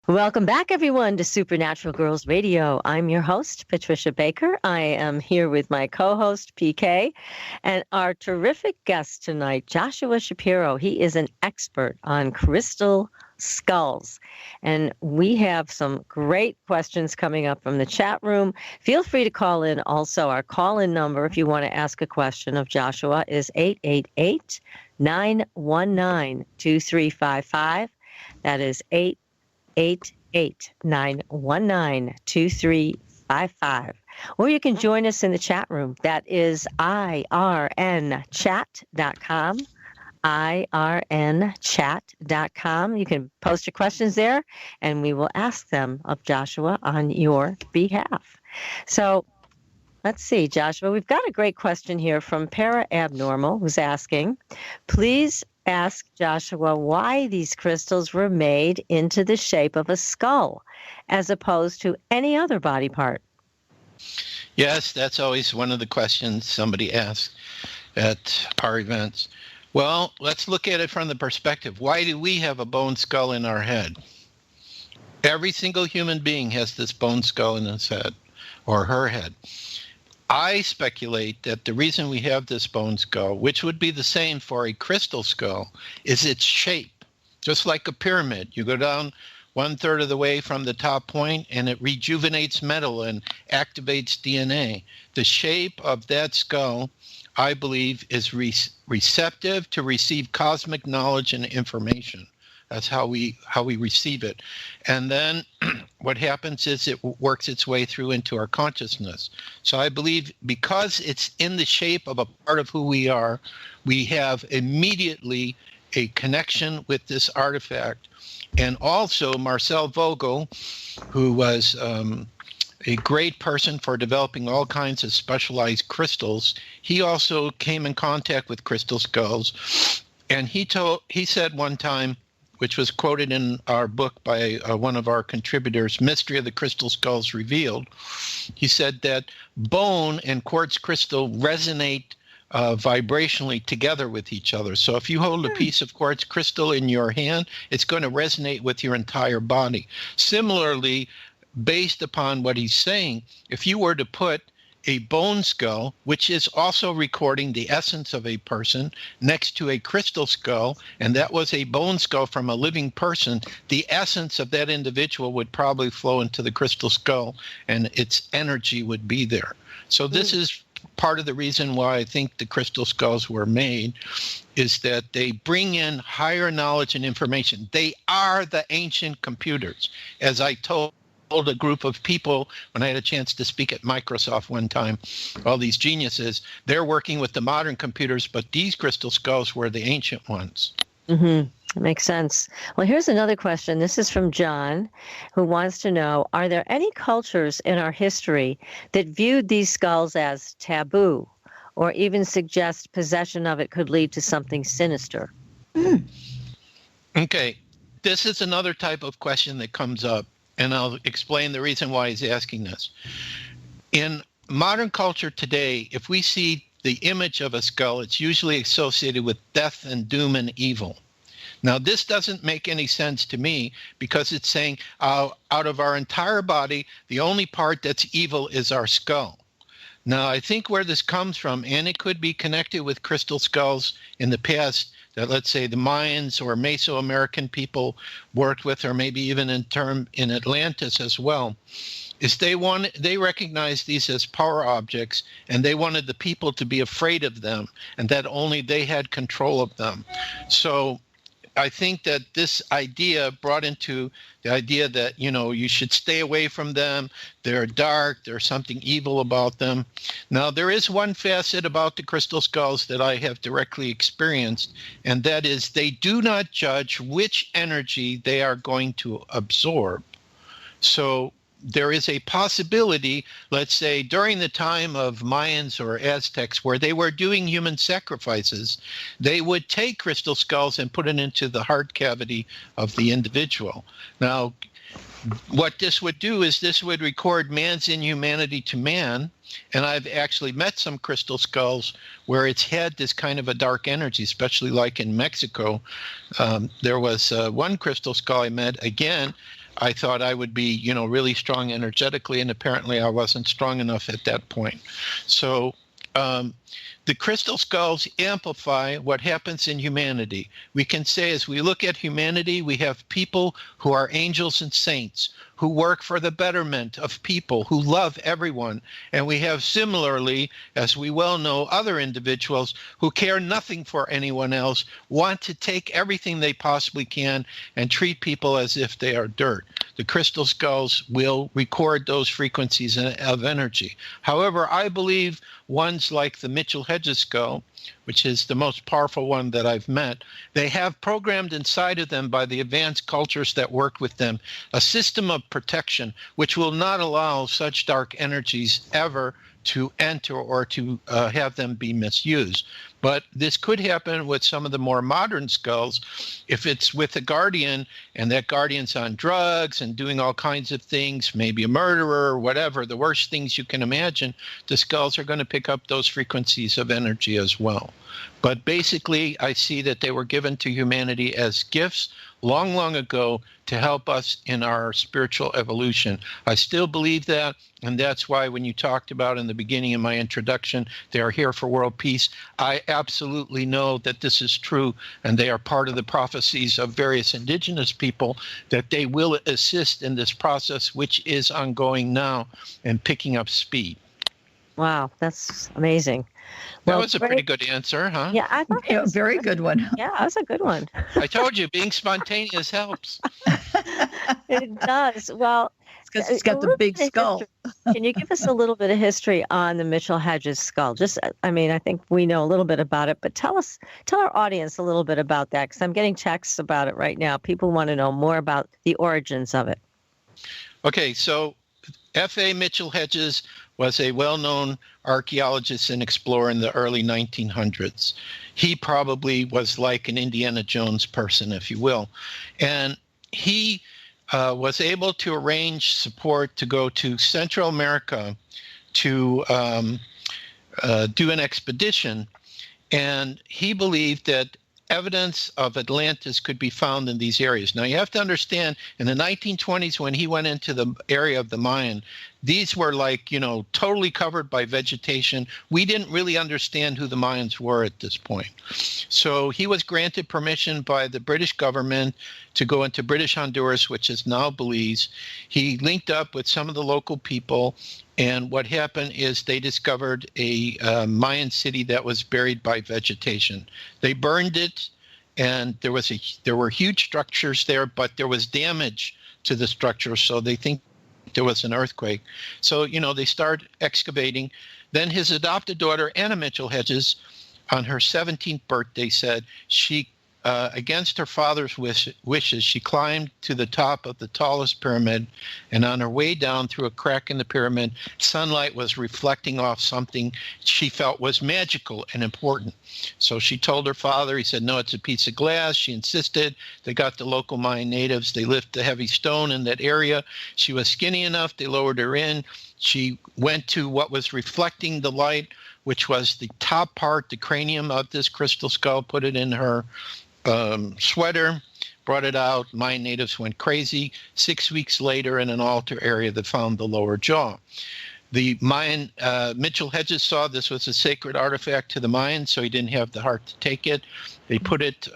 Welcome back, everyone, to Supernatural Girlz Radio. I'm your host, Patricia Baker. I am here with my co-host, PK, and our terrific guest tonight, Joshua Shapiro. He is an expert on crystal skulls. And we have some great questions coming up from the chat room. Feel free to call in also. Our call-in number, if you want to ask a question of Joshua, is 888-919-2355. That is 888-919-2355. Or you can join us in the chat room. That is irnchat.com. irnchat.com. You can post your questions there, and we will ask them of Joshua on your behalf. So let's see, Joshua. We've got a great question here from Para Abnormal, who's asking, please ask Joshua why these crystals were made into the shape of a skull as opposed to any other body part. Yes, that's always one of the questions somebody asks at our events. Well, let's look at it from the perspective. Why do we have a bone skull in our head? Every single human being has this bone skull in his head or her head. I speculate that the reason we have this bone skull, which would be the same for a crystal skull, is its shape. Just like a pyramid. You go down 1/3 of the way from the top point and it rejuvenates metal and activates DNA. The shape of that skull, I believe, is receptive to receive cosmic knowledge and information. That's how we receive it. And then what happens is it works its way through into our consciousness. So I believe because it's in the shape of a part of who we are, we have immediately a connection with this artifact. And also Marcel Vogel, who was a great person for developing all kinds of specialized crystals, he also came in contact with crystal skulls. And he said one time, which was quoted in our book by one of our contributors, Mystery of the Crystal Skulls Revealed. He said that bone and quartz crystal resonate vibrationally together with each other. So if you hold a piece of quartz crystal in your hand, it's going to resonate with your entire body. Similarly, based upon what he's saying, if you were to put a bone skull, which is also recording the essence of a person, next to a crystal skull, and that was a bone skull from a living person, the essence of that individual would probably flow into the crystal skull, and its energy would be there. So this is part of the reason why I think the crystal skulls were made, is that they bring in higher knowledge and information. They are the ancient computers. As I told a group of people when I had a chance to speak at Microsoft one time, all these geniuses, they're working with the modern computers, but these crystal skulls were the ancient ones. Mm-hmm. That makes sense. Well, here's another question. This is from John, who wants to know, are there any cultures in our history that viewed these skulls as taboo, or even suggest possession of it could lead to something sinister? Okay, this is another type of question that comes up, and I'll explain the reason why he's asking this. In modern culture today, if we see the image of a skull, it's usually associated with death and doom and evil. Now, this doesn't make any sense to me, because it's saying out of our entire body, the only part that's evil is our skull. Now, I think where this comes from, and it could be connected with crystal skulls in the past, that let's say the Mayans or Mesoamerican people worked with, or maybe even in Atlantis as well, is they recognized these as power objects, and they wanted the people to be afraid of them, and that only they had control of them. So I think that this idea brought into the idea that, you should stay away from them. They're dark. There's something evil about them. Now, there is one facet about the crystal skulls that I have directly experienced, and that is they do not judge which energy they are going to absorb. So there is a possibility, let's say, during the time of Mayans or Aztecs, where they were doing human sacrifices, they would take crystal skulls and put it into the heart cavity of the individual. Now, what this would do is this would record man's inhumanity to man, and I've actually met some crystal skulls where it's had this kind of a dark energy, especially like in Mexico. There was one crystal skull I met, again, I thought I would be, really strong energetically, and apparently I wasn't strong enough at that point. So the crystal skulls amplify what happens in humanity. We can say, as we look at humanity, we have people who are angels and saints, who work for the betterment of people, who love everyone. And we have similarly, as we well know, other individuals who care nothing for anyone else, want to take everything they possibly can and treat people as if they are dirt. The crystal skulls will record those frequencies of energy. However, I believe ones like the Mitchell-Hedges skull, which is the most powerful one that I've met, they have programmed inside of them by the advanced cultures that work with them a system of protection which will not allow such dark energies ever to enter or to have them be misused. But this could happen with some of the more modern skulls. If it's with a guardian, and that guardian's on drugs and doing all kinds of things, maybe a murderer or whatever, the worst things you can imagine, the skulls are going to pick up those frequencies of energy as well. But basically, I see that they were given to humanity as gifts long, long ago to help us in our spiritual evolution. I still believe that, and that's why when you talked about in the beginning of my introduction, they are here for world peace, I absolutely know that this is true, and they are part of the prophecies of various indigenous people, that they will assist in this process, which is ongoing now and picking up speed. Wow, that's amazing. That was a pretty good answer, huh? Yeah, I thought it was a very good one. Yeah, that was a good one. I told you, being spontaneous helps. It does. Well, because it's got the big skull. Can you give us a little bit of history on the Mitchell-Hedges skull? Just, I think we know a little bit about it, but tell our audience a little bit about that, because I'm getting texts about it right now. People want to know more about the origins of it. Okay, so F.A. Mitchell-Hedges was a well-known archaeologist and explorer in the early 1900s. He probably was like an Indiana Jones person, if you will. And he was able to arrange support to go to Central America to do an expedition. And he believed that evidence of Atlantis could be found in these areas. Now, you have to understand, in the 1920s, when he went into the area of the Mayan, these were like, totally covered by vegetation. We didn't really understand who the Mayans were at this point. So he was granted permission by the British government to go into British Honduras, which is now Belize. He linked up with some of the local people, and what happened is they discovered a Mayan city that was buried by vegetation. They burned it, and there were huge structures there, but there was damage to the structure, so they think there was an earthquake. So, they start excavating. Then his adopted daughter, Anna Mitchell Hedges, on her 17th birthday, said she, against her father's wishes, she climbed to the top of the tallest pyramid, and on her way down through a crack in the pyramid, sunlight was reflecting off something she felt was magical and important. So she told her father. He said, no, it's a piece of glass. She insisted. They got the local Mayan natives. They lifted a heavy stone in that area. She was skinny enough. They lowered her in. She went to what was reflecting the light, which was the top part, the cranium of this crystal skull, put it in her sweater, brought it out. Mayan natives went crazy. 6 weeks later, in an altar area, they found the lower jaw. The Mayan, Mitchell Hedges saw this was a sacred artifact to the Mayans, so he didn't have the heart to take it. They put it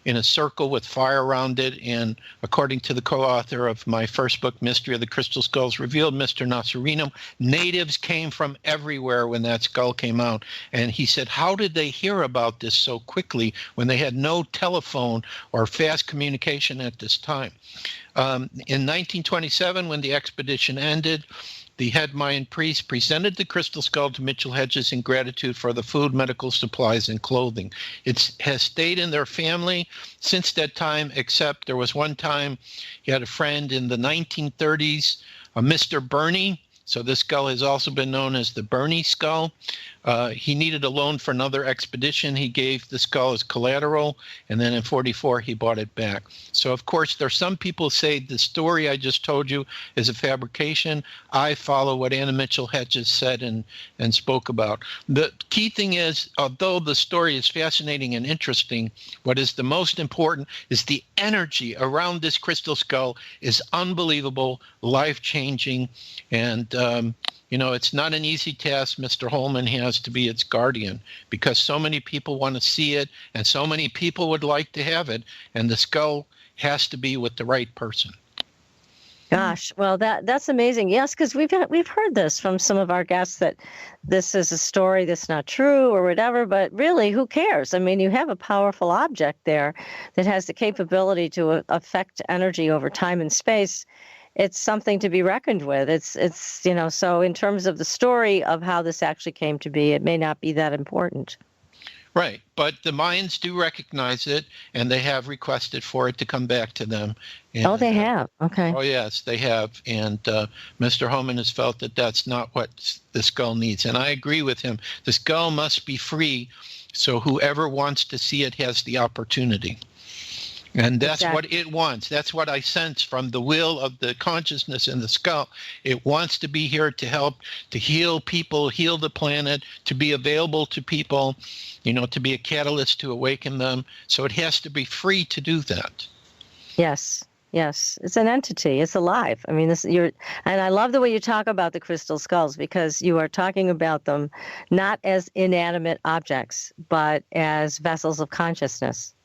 in a circle with fire around it, and according to the co-author of my first book, Mystery of the Crystal Skulls Revealed, Mr. Nasarino, natives came from everywhere when that skull came out. And he said, how did they hear about this so quickly when they had no telephone or fast communication at this time? In 1927, when the expedition ended, the head Mayan priest presented the crystal skull to Mitchell Hedges in gratitude for the food, medical supplies, and clothing. It has stayed in their family since that time, except there was one time he had a friend in the 1930s, a Mr. Burney. So this skull has also been known as the Burney skull. He needed a loan for another expedition. He gave the skull as collateral, and then in 1944 he bought it back. So, of course, there's some people who say the story I just told you is a fabrication. I follow what Anna Mitchell Hedges said and spoke about. The key thing is, although the story is fascinating and interesting, what is the most important is the energy around this crystal skull is unbelievable, life-changing, and it's not an easy task Mr. Holman has to be its guardian, because so many people want to see it and so many people would like to have it, and the skull has to be with the right person. Gosh, well, that's amazing. Yes, because we've heard this from some of our guests that this is a story that's not true or whatever, but really, who cares? I mean, you have a powerful object there that has the capability to affect energy over time and space. It's something to be reckoned with. It's so in terms of the story of how this actually came to be, it may not be that important. Right. But the Mayans do recognize it, and they have requested for it to come back to them. And, they have. Okay. Oh, yes, they have. And Mr. Holman has felt that that's not what the skull needs. And I agree with him. The skull must be free, so whoever wants to see it has the opportunity. And that's what it wants. That's what I sense from the will of the consciousness in the skull. It wants to be here to help, to heal people, heal the planet, to be available to people, to be a catalyst to awaken them. So it has to be free to do that. Yes. It's an entity. It's alive. I mean, and I love the way you talk about the crystal skulls, because you are talking about them not as inanimate objects, but as vessels of consciousness.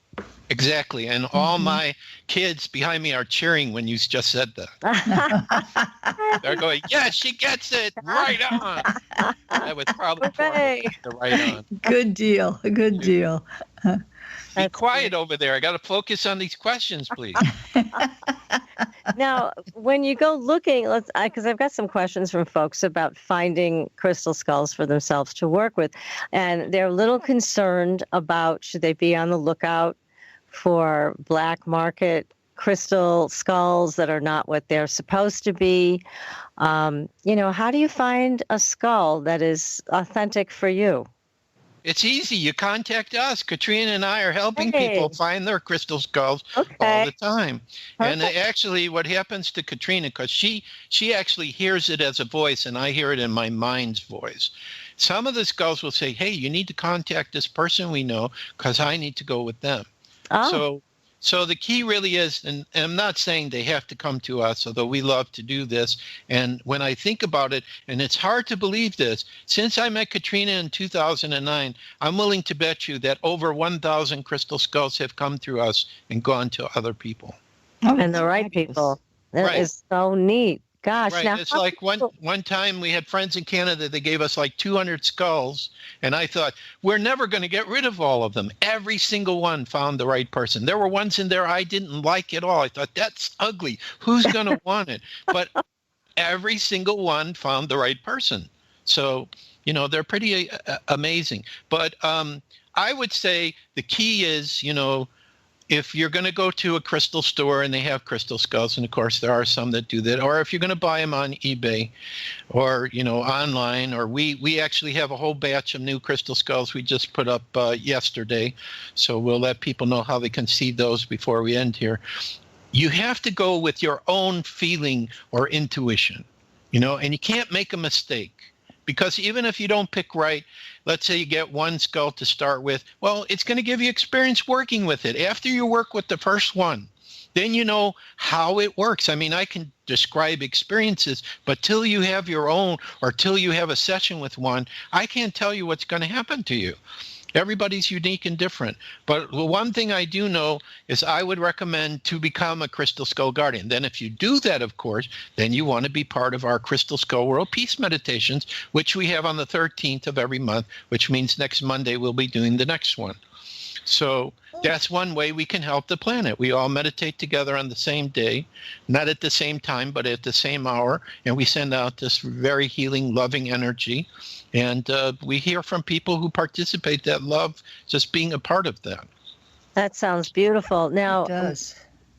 Exactly. And all my kids behind me are cheering when you just said that. They're going, yes, she gets it. Right on. That was probably the right on. Good deal. Good deal. Be quiet over there. I got to focus on these questions, please. Now, when you go looking, because I've got some questions from folks about finding crystal skulls for themselves to work with, and they're a little concerned about should they be on the lookout for black market crystal skulls that are not what they're supposed to be. How do you find a skull that is authentic for you? It's easy. You contact us. Katrina and I are helping people find their crystal skulls all the time. Perfect. And actually what happens to Katrina, because she actually hears it as a voice, and I hear it in my mind's voice. Some of the skulls will say, hey, you need to contact this person we know because I need to go with them. Oh. So the key really is, and I'm not saying they have to come to us, although we love to do this. And when I think about it, and it's hard to believe this, since I met Katrina in 2009, I'm willing to bet you that over 1,000 crystal skulls have come through us and gone to other people. And the right people. That is so neat. Gosh. Right. Now, It's like one time we had friends in Canada, they gave us like 200 skulls. And I thought, we're never going to get rid of all of them. Every single one found the right person. There were ones in there I didn't like at all. I thought, that's ugly. Who's going to want it? But every single one found the right person. So, they're pretty amazing. But I would say the key is, if you're going to go to a crystal store and they have crystal skulls, and of course there are some that do that, or if you're going to buy them on eBay or, online, or we actually have a whole batch of new crystal skulls we just put up yesterday. So we'll let people know how they can see those before we end here. You have to go with your own feeling or intuition, and you can't make a mistake. Because even if you don't pick right, let's say you get one skull to start with, well, it's going to give you experience working with it. After you work with the first one, then you know how it works. I mean, I can describe experiences, but till you have your own or till you have a session with one, I can't tell you what's going to happen to you. Everybody's unique and different. But the one thing I do know is I would recommend to become a Crystal Skull Guardian. Then if you do that, of course, then you want to be part of our Crystal Skull World Peace Meditations, which we have on the 13th of every month, which means next Monday we'll be doing the next one. So that's one way we can help the planet. We all meditate together on the same day, not at the same time, but at the same hour. And we send out this very healing, loving energy. And we hear from people who participate that love just being a part of that. That sounds beautiful. Now,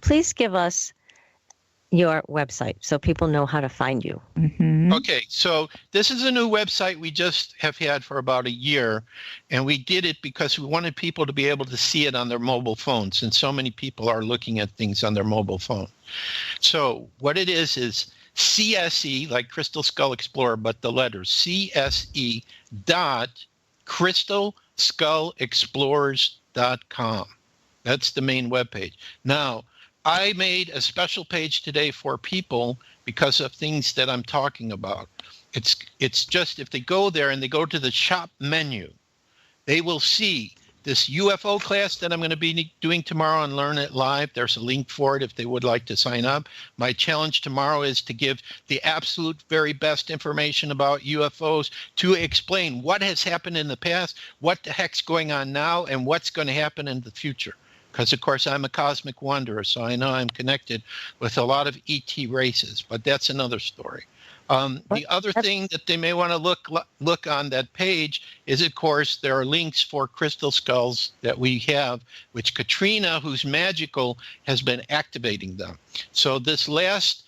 please give us your website so people know how to find you. Mm-hmm. Okay, so this is a new website we just have had for about a year, and we did it because we wanted people to be able to see it on their mobile phones, and so many people are looking at things on their mobile phone. So what it is CSE, like Crystal Skull Explorer, but the letters CSE.crystalskullexplorers.com. That's the main webpage. Now, I made a special page today for people because of things that I'm talking about. It's just if they go there and they go to the shop menu, they will see this UFO class that I'm going to be doing tomorrow and Learn It Live. There's a link for it if they would like to sign up. My challenge tomorrow is to give the absolute very best information about UFOs, to explain what has happened in the past, what the heck's going on now, and what's going to happen in the future. Because, of course, I'm a cosmic wanderer, so I know I'm connected with a lot of ET races, but that's another story. The other thing that they may want to look on that page is, of course, there are links for crystal skulls that we have, which Katrina, who's magical, has been activating them. So this last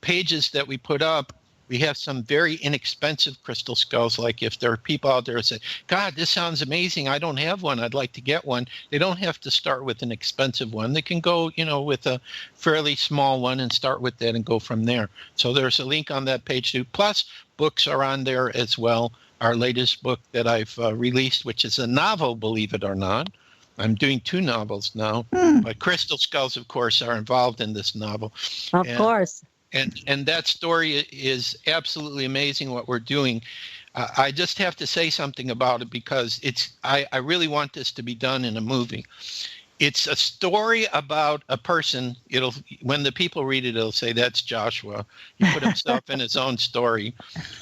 pages that we put up, we have some very inexpensive crystal skulls. Like if there are people out there who say, God, this sounds amazing. I don't have one. I'd like to get one. They don't have to start with an expensive one. They can go, with a fairly small one and start with that and go from there. So there's a link on that page too. Plus, books are on there as well. Our latest book that I've released, which is a novel, believe it or not. I'm doing 2 novels now. But crystal skulls, of course, are involved in this novel. Of course. And that story is absolutely amazing what we're doing. I just have to say something about it because I really want this to be done in a movie. It's a story about a person. When the people read it, it'll say, that's Joshua. He put himself in his own story.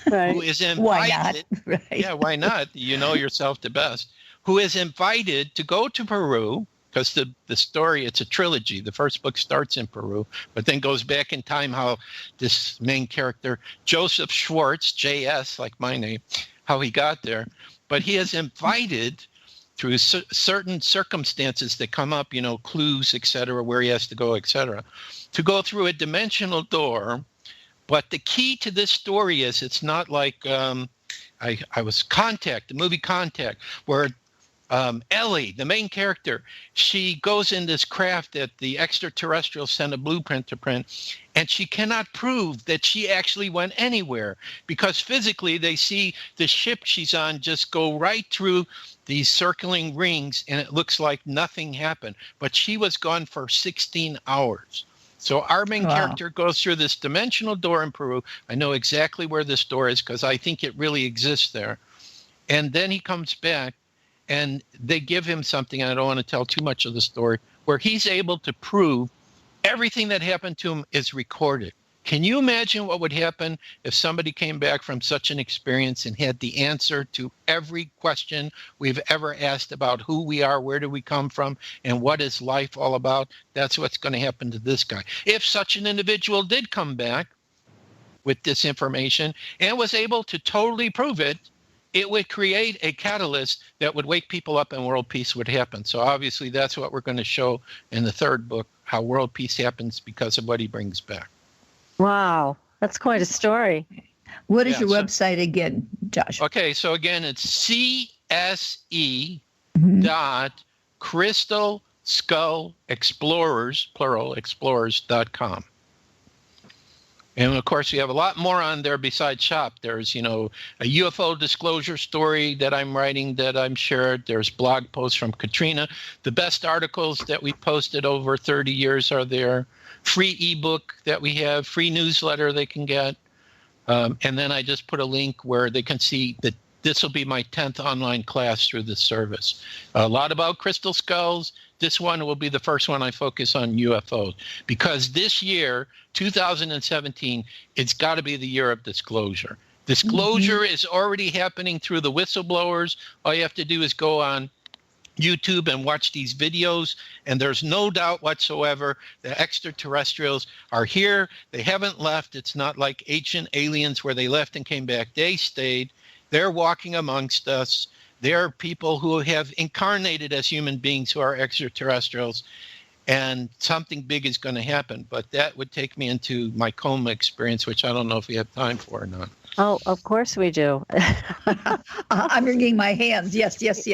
Right. Who is invited. Why not? Right. Yeah, why not? You know yourself the best. Who is invited to go to Peru. Because the story, it's a trilogy. The first book starts in Peru, but then goes back in time how this main character, Joseph Schwartz, JS, like my name, how he got there. But he is invited through certain circumstances that come up, clues, etc., where he has to go, etc., to go through a dimensional door. But the key to this story is it's not like I was Contact, the movie Contact, where Ellie, the main character, she goes in this craft that the extraterrestrials send a blueprint to print, and she cannot prove that she actually went anywhere because physically they see the ship she's on just go right through these circling rings, and it looks like nothing happened. But she was gone for 16 hours. So our main character goes through this dimensional door in Peru. I know exactly where this door is because I think it really exists there. And then he comes back, and they give him something, and I don't want to tell too much of the story, where he's able to prove everything that happened to him is recorded. Can you imagine what would happen if somebody came back from such an experience and had the answer to every question we've ever asked about who we are, where do we come from, and what is life all about? That's what's going to happen to this guy. If such an individual did come back with this information and was able to totally prove it, it would create a catalyst that would wake people up and world peace would happen. So obviously that's what we're going to show in the third book, how world peace happens because of what he brings back. Wow, that's quite a story. What is your website again, Josh? Okay, so again, it's CSE.crystalskullexplorers, plural, explorers.com. And of course, we have a lot more on there besides shop. There's, a UFO disclosure story that I'm writing that I'm shared. There's blog posts from Katrina. The best articles that we posted over 30 years are there. Free ebook that we have, free newsletter they can get. And then I just put a link where they can see that this will be my 10th online class through this service. A lot about crystal skulls. This one will be the first one I focus on UFOs. Because this year, 2017, it's got to be the year of disclosure. Disclosure is already happening through the whistleblowers. All you have to do is go on YouTube and watch these videos, and there's no doubt whatsoever the extraterrestrials are here. They haven't left. It's not like ancient aliens where they left and came back. They stayed. They're walking amongst us. They're people who have incarnated as human beings who are extraterrestrials, and something big is going to happen. But that would take me into my coma experience, which I don't know if we have time for or not. Oh, of course we do. I'm wringing my hands. Yes. Yes.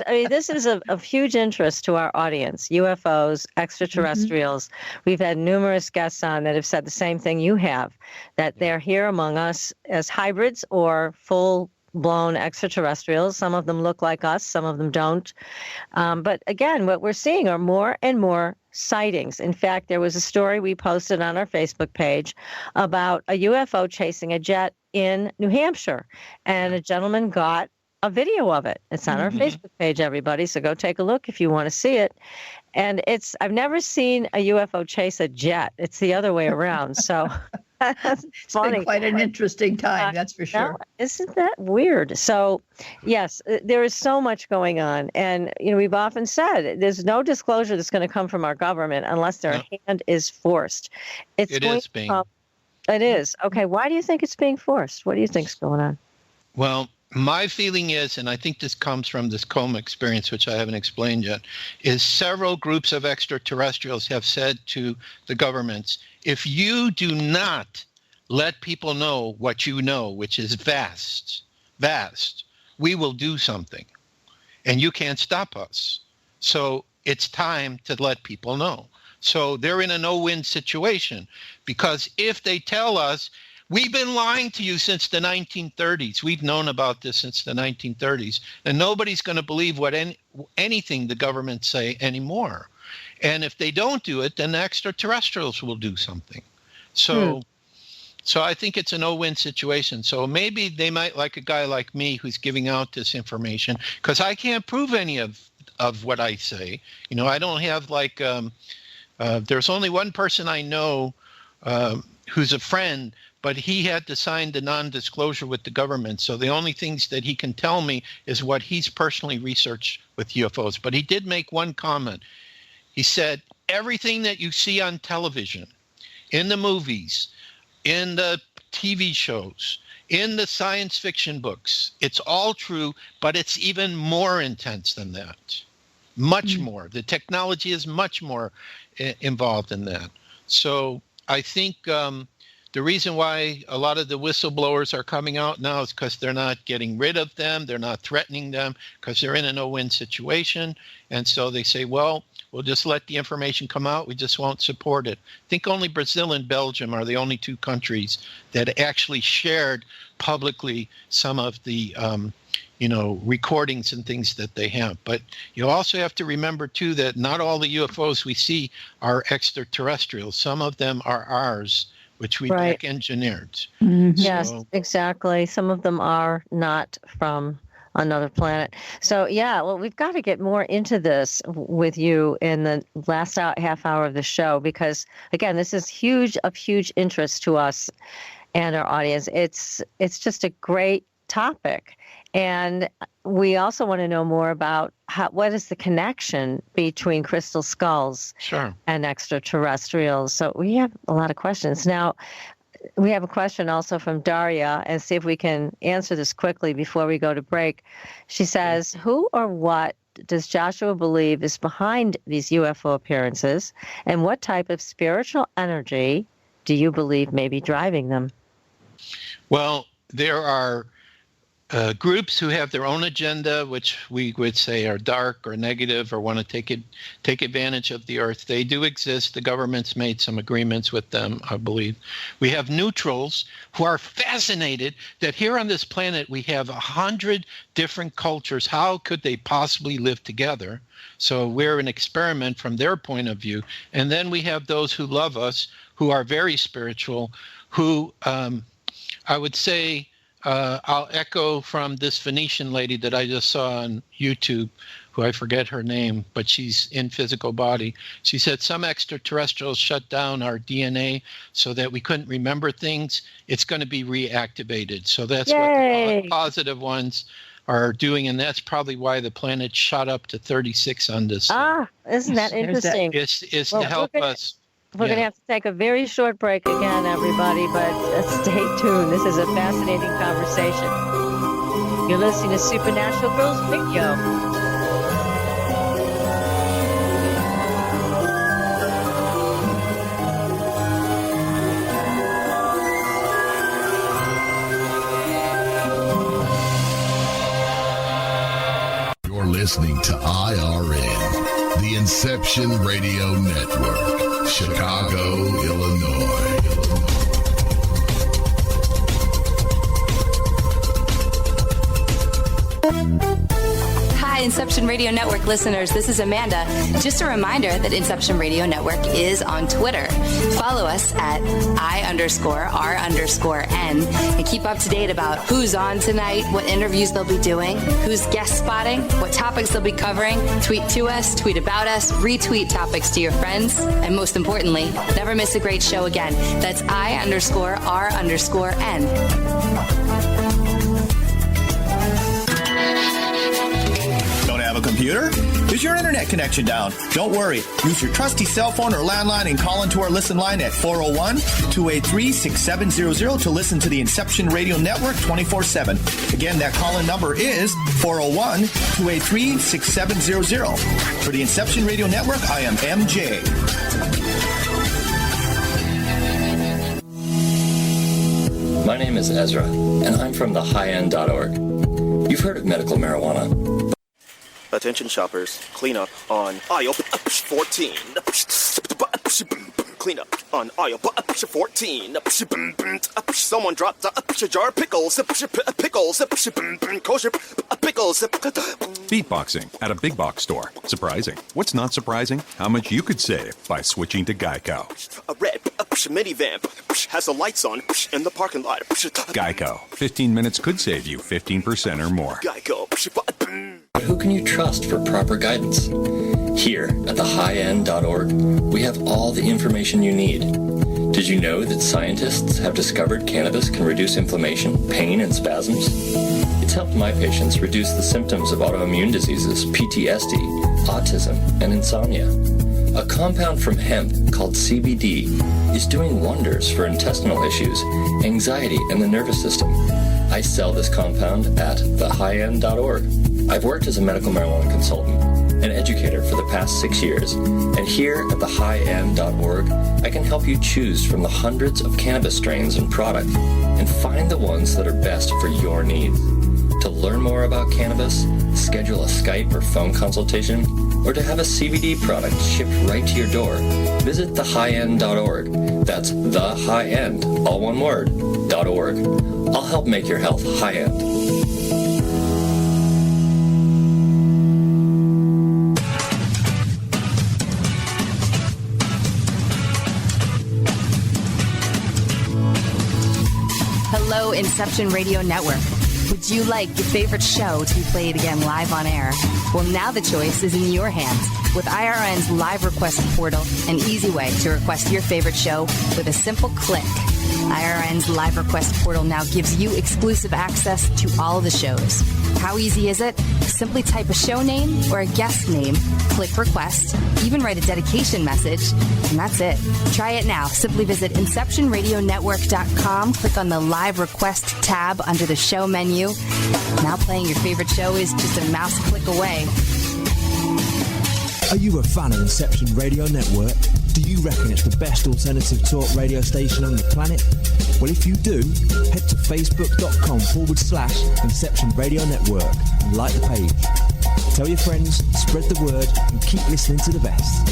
I mean, this is of huge interest to our audience. UFOs, extraterrestrials. We've had numerous guests on that have said the same thing you have, that they're here among us as hybrids or full-blown extraterrestrials. Some of them look like us. Some of them don't. But again, what we're seeing are more and more sightings. In fact, there was a story we posted on our Facebook page about a UFO chasing a jet in New Hampshire, and a gentleman got a video of it. It's on our Facebook page, everybody, so go take a look if you want to see it. And I've never seen a UFO chase a jet. It's the other way around. So it's funny. Been quite an interesting time, that's for sure. No, isn't that weird? So, yes, there is so much going on. And, we've often said there's no disclosure that's going to come from our government unless their hand is forced. It is. Okay, why do you think it's being forced? What do you think's going on? Well, my feeling is, and I think this comes from this coma experience, which I haven't explained yet, is several groups of extraterrestrials have said to the governments, if you do not let people know what you know, which is vast, we will do something. And you can't stop us. So it's time to let people know. So they're in a no-win situation, because if they tell us, we've been lying to you since the 1930s. We've known about this since the 1930s. And nobody's going to believe what anything the government say anymore. And if they don't do it, then the extraterrestrials will do something. So I think it's a no-win situation. So maybe they might like a guy like me who's giving out this information, because I can't prove any of what I say. I don't have like there's only one person I know who's a friend, but he had to sign the non-disclosure with the government. So the only things that he can tell me is what he's personally researched with UFOs. But he did make one comment. He said, everything that you see on television, in the movies, in the TV shows, in the science fiction books. It's all true, but it's even more intense than that. Much more. The technology is much more involved in that. So I think the reason why a lot of the whistleblowers are coming out now is because they're not getting rid of them. They're not threatening them because they're in a no-win situation. And so they say, well, we'll just let the information come out. We just won't support it. I think only Brazil and Belgium are the only two countries that actually shared publicly some of the recordings and things that they have. But you also have to remember, too, that not all the UFOs we see are extraterrestrial. Some of them are ours, which we back engineered. Mm-hmm. Yes, exactly. Some of them are not from another planet. So, well, we've got to get more into this with you in the last half hour of the show, because, again, this is of huge interest to us and our audience. It's just a great topic. And we also want to know more about what is the connection between crystal skulls and extraterrestrials. So we have a lot of questions. Now, we have a question also from Daria, and see if we can answer this quickly before we go to break. She says, who or what does Joshua believe is behind these UFO appearances, and what type of spiritual energy do you believe may be driving them? Well, there are groups who have their own agenda, which we would say are dark or negative or want to take advantage of the Earth. They do exist. The government's made some agreements with them, I believe. We have neutrals who are fascinated that here on this planet we have 100 different cultures. How could they possibly live together? So we're an experiment from their point of view. And then we have those who love us, who are very spiritual, who I would say, I'll echo from this Venetian lady that I just saw on YouTube, who I forget her name, but she's in physical body. She said some extraterrestrials shut down our DNA so that we couldn't remember things. It's going to be reactivated. So that's what the positive ones are doing, and that's probably why the planet shot up to 36 on this. Isn't that interesting? It's to help us. We're going to have to take a very short break again, everybody, but stay tuned. This is a fascinating conversation. You're listening to Supernatural Girlz Radio. You're listening to IRN, the Inception Radio Network. Chicago, Illinois. Hi, Inception Radio Network listeners. This is Amanda. Just a reminder that Inception Radio Network is on Twitter. Follow us at I_R_N and keep up to date about who's on tonight, what interviews they'll be doing, who's guest spotting, what topics they'll be covering. Tweet to us, tweet about us, retweet topics to your friends, and most importantly, never miss a great show again. That's I_R_N. Have a computer? Is your internet connection down? Don't worry. Use your trusty cell phone or landline and call into our listen line at 401-283-6700 to listen to the Inception Radio Network 24/7. Again, that call-in number is 401-283-6700. For the Inception Radio Network, I am MJ. My name is Ezra, and I'm from thehighend.org. You've heard of medical marijuana. Attention shoppers, clean up on aisle 14. Clean up on aisle 14. Someone dropped a jar of pickles. Pickles. Kosher pickles. Beatboxing at a big box store. Surprising. What's not surprising? How much you could save by switching to Geico. A red minivan has the lights on in the parking lot. Geico. 15 minutes could save you 15% or more. Geico. But who can you trust for proper guidance? Here at thehighend.org, we have all the information you need. Did you know that scientists have discovered cannabis can reduce inflammation, pain, and spasms? It's helped my patients reduce the symptoms of autoimmune diseases, PTSD, autism, and insomnia. A compound from hemp called CBD is doing wonders for intestinal issues, anxiety, and the nervous system. I sell this compound at thehighend.org. I've worked as a medical marijuana consultant and educator for the past 6 years, and here at thehighend.org, I can help you choose from the hundreds of cannabis strains and products and find the ones that are best for your needs. To learn more about cannabis, schedule a Skype or phone consultation, or to have a CBD product shipped right to your door, visit thehighend.org. That's thehighend, all one word, .org. I'll help make your health high-end. Hello, Inception Radio Network. Would you like your favorite show to be played again live on air? Well, now the choice is in your hands with IRN's live request portal, an easy way to request your favorite show with a simple click. IRN's live request portal now gives you exclusive access to all the shows. How easy is it? Simply type a show name or a guest name, click request, even write a dedication message, and that's it. Try it now. Simply visit InceptionRadioNetwork.com, click on the live request tab under the show menu. Now playing your favorite show is just a mouse click away. Are you a fan of Inception Radio Network? Do you reckon it's the best alternative talk radio station on the planet? Well, if you do, head to facebook.com/Inception Radio Network and like the page. Tell your friends, spread the word, and keep listening to the best.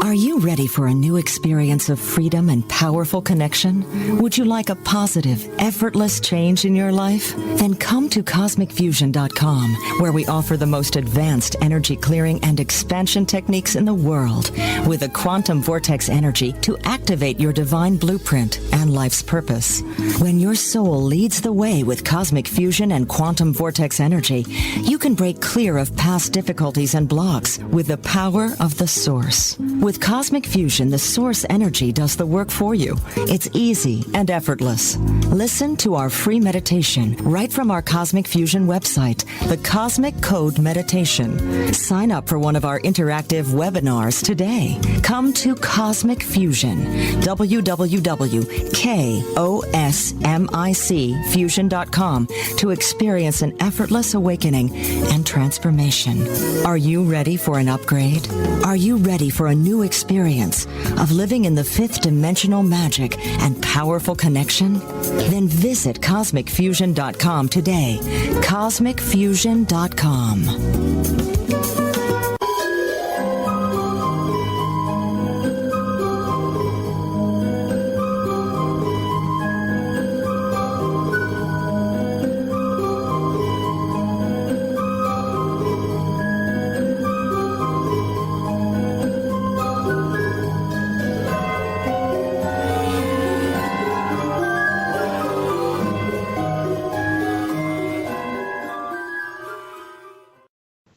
Are you ready for a new experience of freedom and powerful connection? Would you like a positive, effortless change in your life? Then come to CosmicFusion.com, where we offer the most advanced energy clearing and expansion techniques in the world, with a quantum vortex energy to activate your divine blueprint and life's purpose. When your soul leads the way with cosmic fusion and quantum vortex energy, you can break clear of past difficulties and blocks with the power of the source. With Cosmic Fusion, the source energy does the work for you. It's easy and effortless. Listen to our free meditation right from our Cosmic Fusion website, the Cosmic Code Meditation. Sign up for one of our interactive webinars today. Come to Cosmic Fusion, www.KOSMICfusion.com, to experience an effortless awakening and transformation. Are you ready for an upgrade? Are you ready for a new experience of living in the fifth dimensional magic and powerful connection? Then visit CosmicFusion.com today. CosmicFusion.com.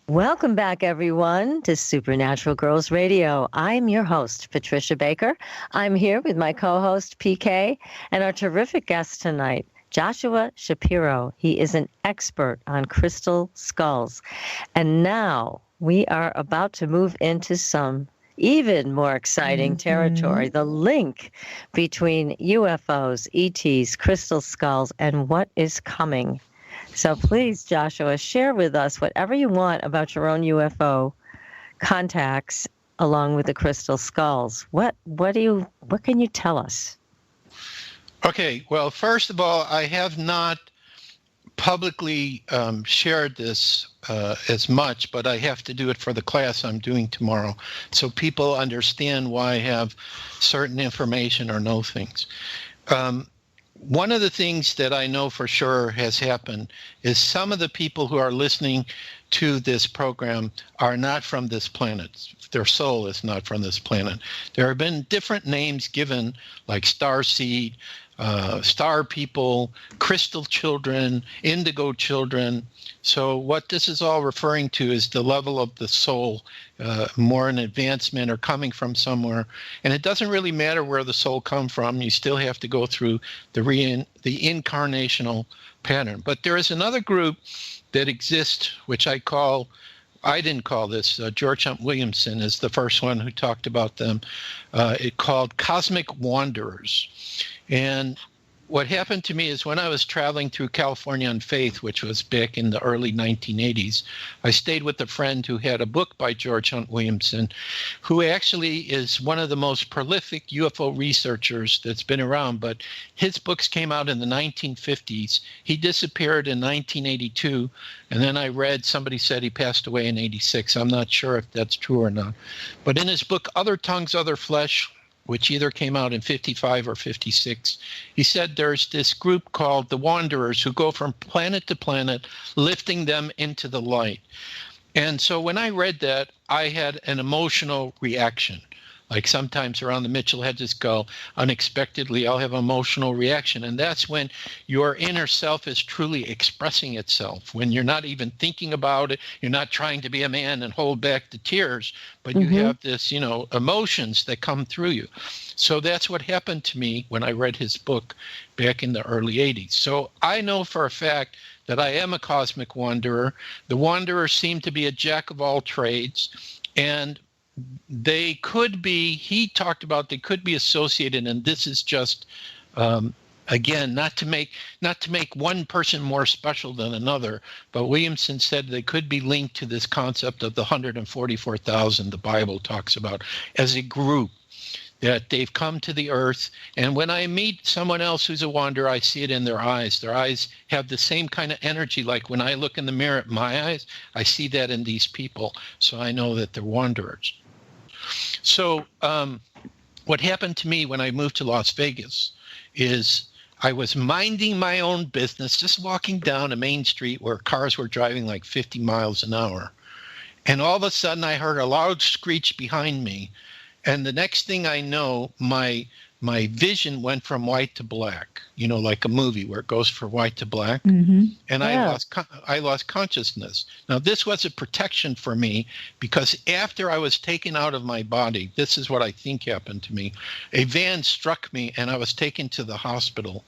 Welcome back, everyone, to Supernatural Girlz Radio. I'm your host, Patricia Baker. I'm here with my co-host, PK, and our terrific guest tonight, Joshua Shapiro. He is an expert on crystal skulls. And now we are about to move into some even more exciting territory, the link between UFOs, ETs, crystal skulls, and what is coming. So please, Joshua, share with us whatever you want about your own UFO contacts along with the crystal skulls. What can you tell us? Okay, well, first of all, I have not publicly shared this as much, but I have to do it for the class I'm doing tomorrow, so people understand why I have certain information or know things. One of the things that I know for sure has happened is some of the people who are listening to this program are not from this planet. Their soul is not from this planet. There have been different names given, like starseed, star people, crystal children, indigo children. So what this is all referring to is the level of the soul, more an advancement or coming from somewhere. And it doesn't really matter where the soul comes from. You still have to go through the incarnational pattern. But there is another group that exists, which I call I didn't call this. George Hunt Williamson is the first one who talked about them. It called Cosmic Wanderers. And what happened to me is when I was traveling through California on Faith, which was back in the early 1980s, I stayed with a friend who had a book by George Hunt Williamson, who actually is one of the most prolific UFO researchers that's been around. But his books came out in the 1950s. He disappeared in 1982. And then I read somebody said he passed away in 86. I'm not sure if that's true or not. But in his book, Other Tongues, Other Flesh, which either came out in 55 or 56, he said there's this group called the Wanderers who go from planet to planet, lifting them into the light. And so when I read that, I had an emotional reaction. Like sometimes around the Mitchell Hedges go, unexpectedly, I'll have an emotional reaction. And that's when your inner self is truly expressing itself, when you're not even thinking about it. You're not trying to be a man and hold back the tears, but you have this, emotions that come through you. So that's what happened to me when I read his book back in the early 80s. So I know for a fact that I am a cosmic wanderer. The wanderers seem to be a jack of all trades, and they could be, he talked about they could be associated, and this is just, again, not to make one person more special than another, but Williamson said they could be linked to this concept of the 144,000 the Bible talks about as a group, that they've come to the earth. And when I meet someone else who's a wanderer, I see it in their eyes. Their eyes have the same kind of energy. Like when I look in the mirror at my eyes, I see that in these people. So I know that they're wanderers. So what happened to me when I moved to Las Vegas is I was minding my own business, just walking down a main street where cars were driving like 50 miles an hour. And all of a sudden I heard a loud screech behind me. And the next thing I know, my vision went from white to black, like a movie where it goes from white to black. Mm-hmm. And yeah. I lost consciousness. Now, this was a protection for me because after I was taken out of my body, this is what I think happened to me. A van struck me and I was taken to the hospital.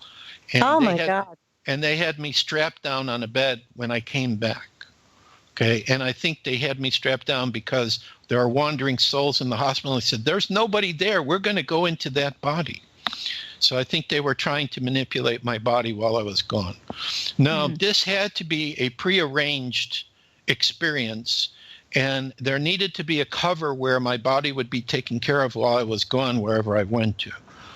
And God. And they had me strapped down on a bed when I came back. Okay, and I think they had me strapped down because there are wandering souls in the hospital. They said, there's nobody there. We're going to go into that body. So I think they were trying to manipulate my body while I was gone. Now, this had to be a prearranged experience, and there needed to be a cover where my body would be taken care of while I was gone, wherever I went to.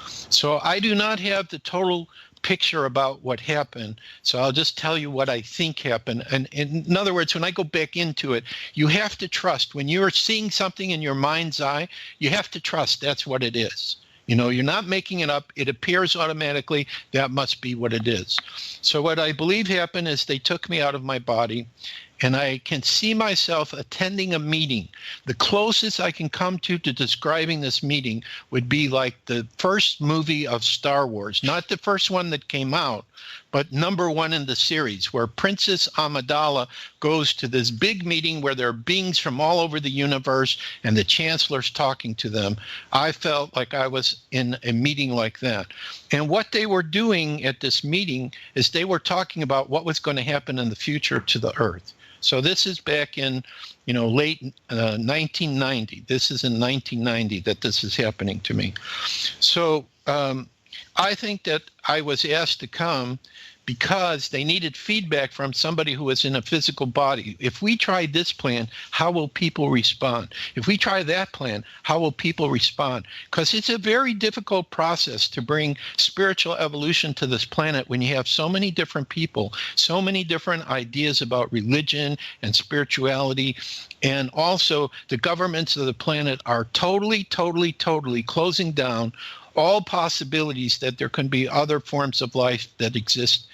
So I do not have the total picture about what happened, so I'll just tell you what I think happened. And in other words, when I go back into it, you have to trust. When you're seeing something in your mind's eye, you have to trust that's what it is. You're not making it up. It appears automatically. That must be what it is. So what I believe happened is they took me out of my body, and I can see myself attending a meeting. The closest I can come to describing this meeting would be like the first movie of Star Wars, not the first one that came out, but number one in the series, where Princess Amidala goes to this big meeting where there are beings from all over the universe and the chancellor's talking to them. I felt like I was in a meeting like that. And what they were doing at this meeting is they were talking about what was going to happen in the future to the Earth. So this is back in, late 1990. This is in 1990 that this is happening to me. So I think that I was asked to come because they needed feedback from somebody who was in a physical body. If we try this plan, how will people respond? If we try that plan, how will people respond? Because it's a very difficult process to bring spiritual evolution to this planet when you have so many different people, so many different ideas about religion and spirituality. And also the governments of the planet are totally closing down all possibilities that there can be other forms of life that exist,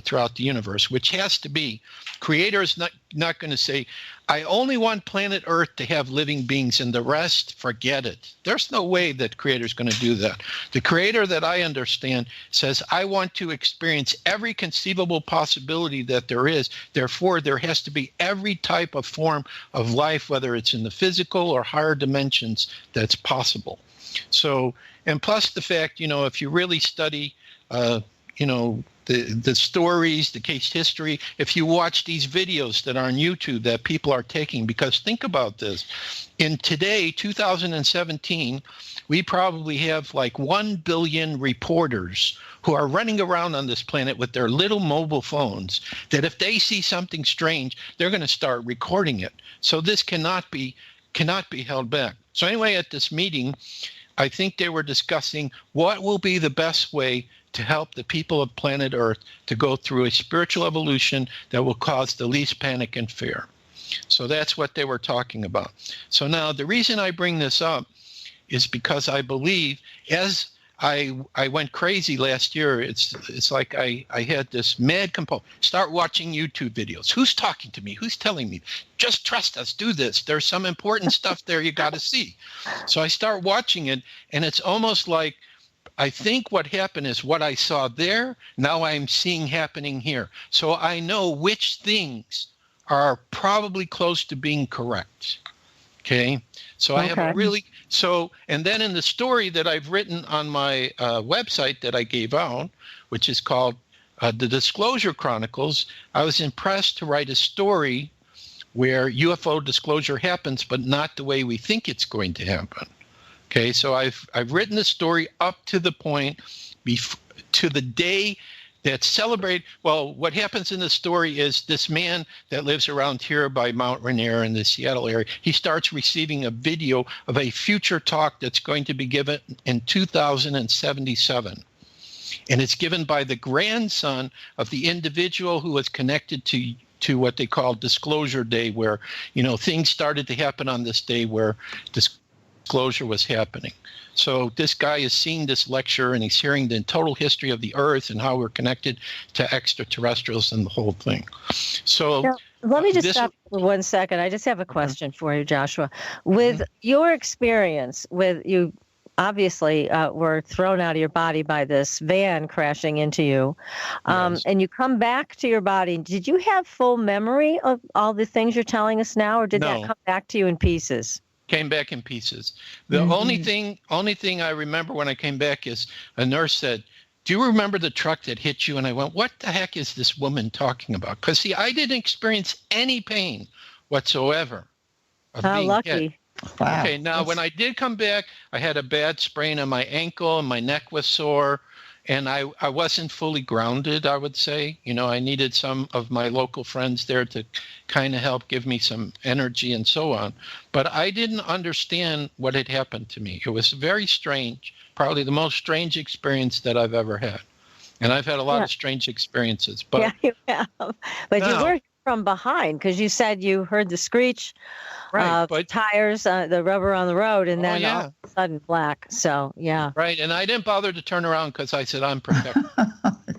throughout the universe, which has to be. Creator is not going to say, I only want planet Earth to have living beings and the rest, forget it. There's no way that Creator is going to do that. The Creator that I understand says, I want to experience every conceivable possibility that there is. Therefore, there has to be every type of form of life, whether it's in the physical or higher dimensions, that's possible. So, and plus the fact, if you really study, the stories, the case history. If you watch these videos that are on YouTube that people are taking, because think about this. In today, 2017, we probably have like 1 billion reporters who are running around on this planet with their little mobile phones, that if they see something strange, they're going to start recording it. So this cannot be held back. So anyway, at this meeting, I think they were discussing what will be the best way to help the people of planet Earth to go through a spiritual evolution that will cause the least panic and fear. So that's what they were talking about. So now the reason I bring this up is because I believe, as I went crazy last year, it's like I had this mad compulsion. Start watching YouTube videos. Who's talking to me? Who's telling me? Just trust us. Do this. There's some important stuff there you got to see. So I start watching it, and it's almost like I think what happened is what I saw there, now I'm seeing happening here. So I know which things are probably close to being correct. Okay. So I have a really, and then in the story that I've written on my website that I gave out, which is called The Disclosure Chronicles, I was impressed to write a story where UFO disclosure happens, but not the way we think it's going to happen. Okay, so I've written the story up to the point, to the day that's celebrated. Well, what happens in the story is this man that lives around here by Mount Rainier in the Seattle area, he starts receiving a video of a future talk that's going to be given in 2077. And it's given by the grandson of the individual who was connected to what they call Disclosure Day, where, things started to happen on this day where disclosure was happening. So this guy is seeing this lecture, and he's hearing the total history of the Earth and how we're connected to extraterrestrials and the whole thing. So now, let me just stop for 1 second. I just have a question for you, Joshua. With your experience, with you obviously were thrown out of your body by this van crashing into you, and you come back to your body. Did you have full memory of all the things you're telling us now, or did that come back to you in pieces? Came back in pieces. The only thing I remember when I came back is a nurse said, "Do you remember the truck that hit you?" And I went, "What the heck is this woman talking about?" Because see, I didn't experience any pain whatsoever of being lucky. hit. Wow. Okay, now when I did come back, I had a bad sprain on my ankle and my neck was sore, and I wasn't fully grounded, I would say. I needed some of my local friends there to kind of help give me some energy and so on. But I didn't understand what had happened to me. It was very strange, probably the most strange experience that I've ever had. And I've had a lot of strange experiences. But yeah, you have. But you were from behind, because you said you heard the screech of tires, the rubber on the road, and then all of a sudden black. So, yeah. Right, and I didn't bother to turn around because I said, I'm protected.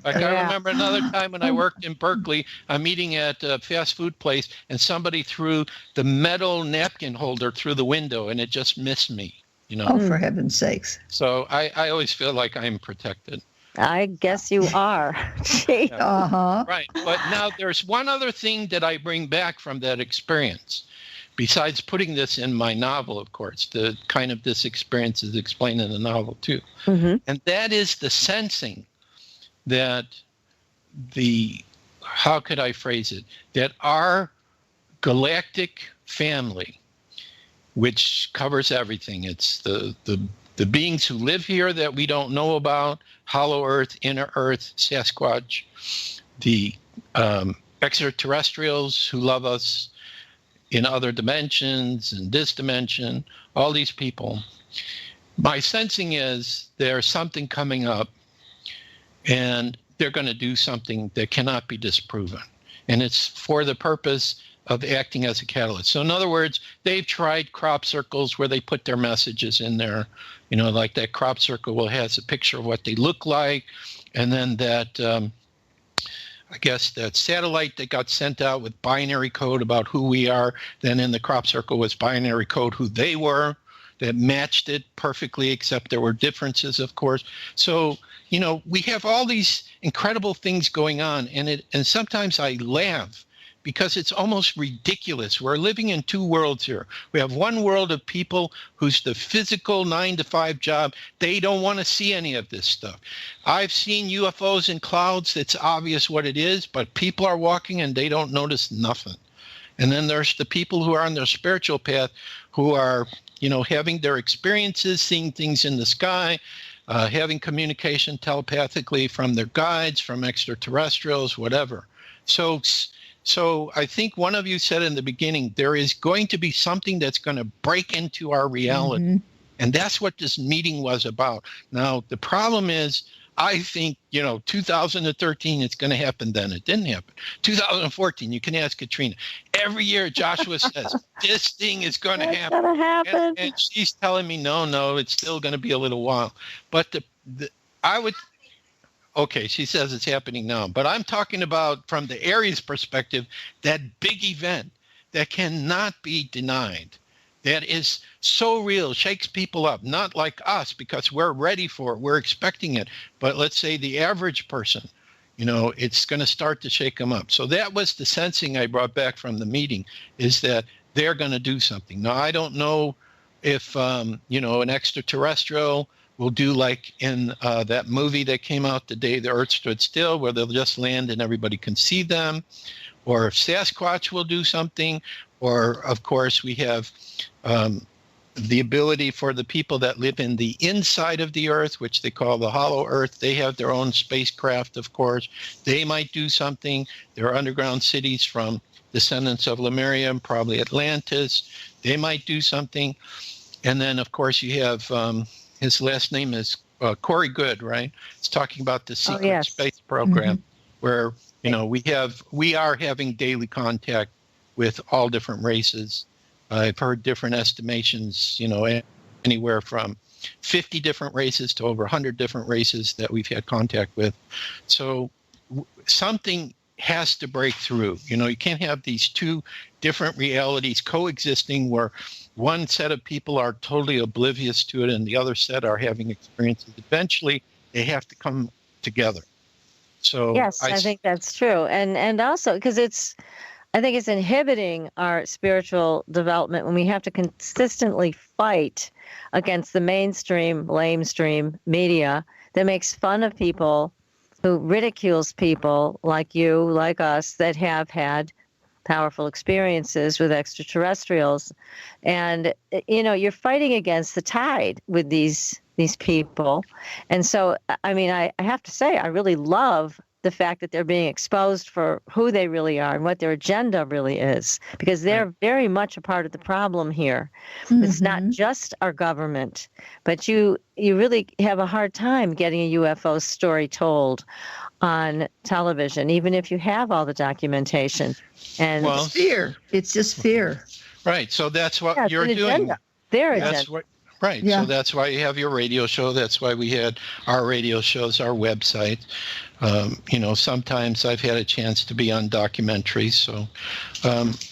I remember another time when I worked in Berkeley, I'm eating at a fast food place, and somebody threw the metal napkin holder through the window, and it just missed me. Oh, for heaven's sakes. So I always feel like I'm protected. I guess you are. Right. But now there's one other thing that I bring back from that experience, besides putting this in my novel, of course. The kind of this experience is explained in the novel, too. And that is the sensing that how could I phrase it? That our galactic family, which covers everything, it's the beings who live here that we don't know about, Hollow Earth, Inner Earth, Sasquatch, the extraterrestrials who love us in other dimensions and this dimension, all these people. My sensing is there's something coming up, and they're going to do something that cannot be disproven. And it's for the purpose of acting as a catalyst. So in other words, they've tried crop circles where they put their messages in there. Like that crop circle has a picture of what they look like. And then that, I guess that satellite that got sent out with binary code about who we are, then in the crop circle was binary code who they were, that matched it perfectly, except there were differences, of course. So, we have all these incredible things going on, and sometimes I laugh because it's almost ridiculous. We're living in two worlds here. We have one world of people who's the physical 9-to-5 job. They don't want to see any of this stuff. I've seen UFOs in clouds. It's obvious what it is, but people are walking and they don't notice nothing. And then there's the people who are on their spiritual path who are, having their experiences, seeing things in the sky, having communication telepathically from their guides, from extraterrestrials, whatever. So I think one of you said in the beginning, there is going to be something that's going to break into our reality. Mm-hmm. And that's what this meeting was about. Now, the problem is, I think, 2013, it's going to happen then. It didn't happen. 2014, you can ask Katrina. Every year, Joshua says, this thing is going to happen. It's going to happen. And she's telling me, no, it's still going to be a little while. But she says it's happening now. But I'm talking about, from the Aries perspective, that big event that cannot be denied. That is so real, shakes people up, not like us because we're ready for it, we're expecting it. But let's say the average person, it's going to start to shake them up. So that was the sensing I brought back from the meeting, is that they're going to do something. Now, I don't know if, an extraterrestrial will do like in that movie that came out the day the Earth stood still, where they'll just land and everybody can see them, or if Sasquatch will do something. Or, of course, we have the ability for the people that live in the inside of the Earth, which they call the hollow Earth. They have their own spacecraft, of course. They might do something. There are underground cities from descendants of Lemurium, probably Atlantis. They might do something. And then, of course, you have his last name is Corey Good, right? It's talking about the secret space program, where, we are having daily contact with all different races. I've heard different estimations, anywhere from 50 different races to over 100 different races that we've had contact with. So something has to break through. You can't have these two different realities coexisting where one set of people are totally oblivious to it and the other set are having experiences. Eventually, they have to come together. So yes, I think that's true. And also because I think it's inhibiting our spiritual development when we have to consistently fight against the mainstream, lamestream media that makes fun of people, who ridicules people like you, like us, that have had powerful experiences with extraterrestrials. And, you're fighting against the tide with these people. And so, I have to say, I really love the fact that they're being exposed for who they really are and what their agenda really is, because they're very much a part of the problem here. Mm-hmm. It's not just our government, but you really have a hard time getting a UFO story told on television, even if you have all the documentation. And it's fear. It's just fear. Right. So that's what you're doing. Agenda. Their agenda. Right. Yeah. So that's why you have your radio show. That's why we had our radio shows, our website. Sometimes I've had a chance to be on documentaries. So,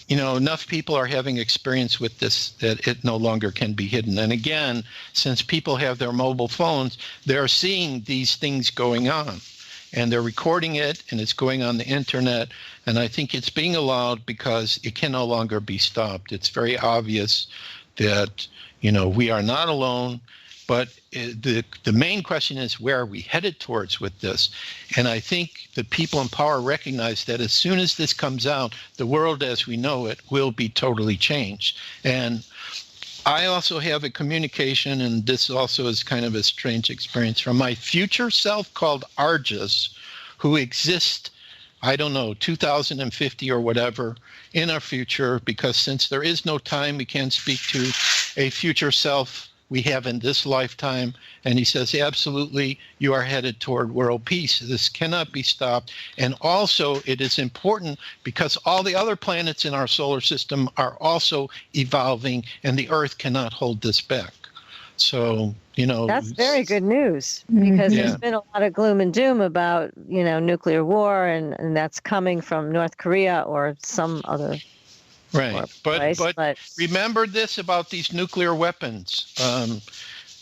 enough people are having experience with this that it no longer can be hidden. And again, since people have their mobile phones, they're seeing these things going on. And they're recording it, and it's going on the internet. And I think it's being allowed because it can no longer be stopped. It's very obvious that we are not alone, but the main question is, where are we headed towards with this? And I think the people in power recognize that as soon as this comes out, the world as we know it will be totally changed. And I also have a communication, and this also is kind of a strange experience, from my future self called Argus, who exists, 2050 or whatever, in our future, because since there is no time, we can't speak to a future self we have in this lifetime. And he says, absolutely, you are headed toward world peace. This cannot be stopped. And also, it is important because all the other planets in our solar system are also evolving, and the Earth cannot hold this back. So, that's very good news, because there's been a lot of gloom and doom about, nuclear war, and that's coming from North Korea or some other. Right. But remember this about these nuclear weapons.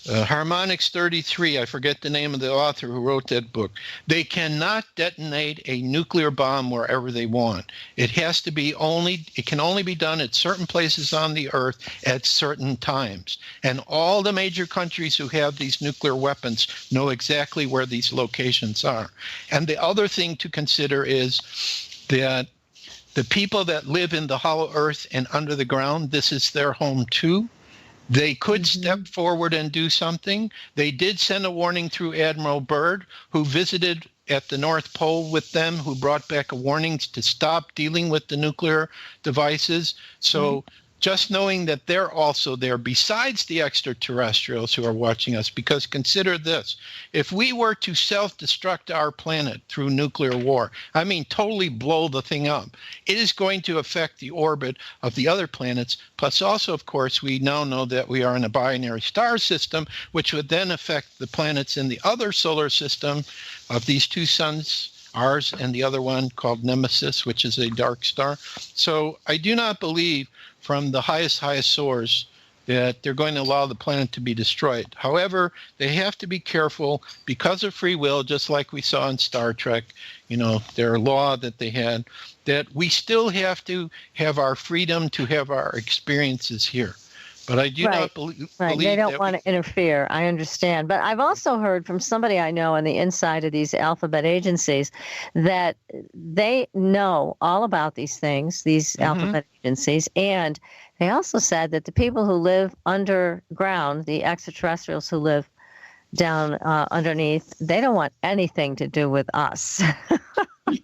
Harmonics 33, I forget the name of the author who wrote that book. They cannot detonate a nuclear bomb wherever they want. It can only be done at certain places on the earth at certain times. And all the major countries who have these nuclear weapons know exactly where these locations are. And the other thing to consider is that the people that live in the hollow earth and under the ground, this is their home too. They could step forward and do something. They did send a warning through Admiral Byrd, who visited at the North Pole with them, who brought back a warning to stop dealing with the nuclear devices. So just knowing that they're also there, besides the extraterrestrials who are watching us, because consider this, if we were to self-destruct our planet through nuclear war, I mean totally blow the thing up, it is going to affect the orbit of the other planets. Plus also, of course, we now know that we are in a binary star system, which would then affect the planets in the other solar system of these two suns, ours and the other one called Nemesis, which is a dark star. So I do not believe from the highest source that they're going to allow the planet to be destroyed. However, they have to be careful because of free will, just like we saw in Star Trek, their law that they had, that we still have to have our freedom to have our experiences here. But I do not believe they don't want to interfere. I understand. But I've also heard from somebody I know on the inside of these alphabet agencies that they know all about these things, these alphabet agencies. And they also said that the people who live underground, the extraterrestrials who live down underneath, they don't want anything to do with us.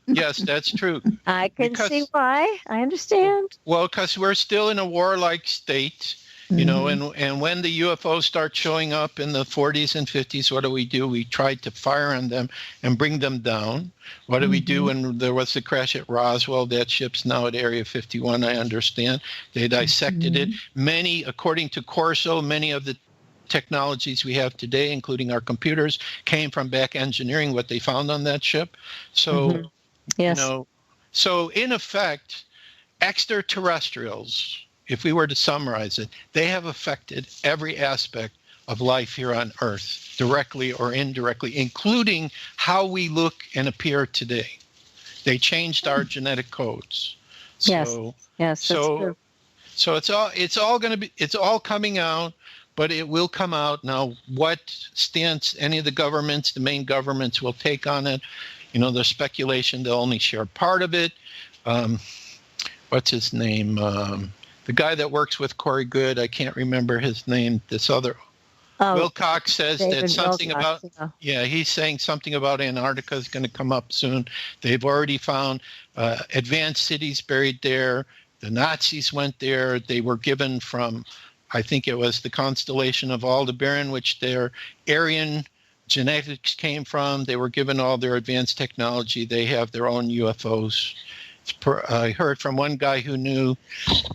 Yes, that's true. I can see why. I understand. Well, because we're still in a warlike state. And when the UFOs start showing up in the 40s and 50s, what do? We try to fire on them and bring them down. What do we do when there was the crash at Roswell? That ship's now at Area 51, I understand. They dissected it. According to Corso, many of the technologies we have today, including our computers, came from back engineering what they found on that ship. So, so in effect, extraterrestrials, if we were to summarize it, they have affected every aspect of life here on Earth, directly or indirectly, including how we look and appear today. They changed our genetic codes. So, yes, that's true. So it's all coming out, but it will come out. Now, what stance any of the governments, the main governments, will take on it, there's speculation they'll only share part of it. What's his name? The guy that works with Corey Good, I can't remember his name. This other, Wilcox says that something he's saying something about Antarctica is going to come up soon. They've already found advanced cities buried there. The Nazis went there. They were given from, I think it was the constellation of Aldebaran, which their Aryan genetics came from. They were given all their advanced technology. They have their own UFOs. I heard from one guy who knew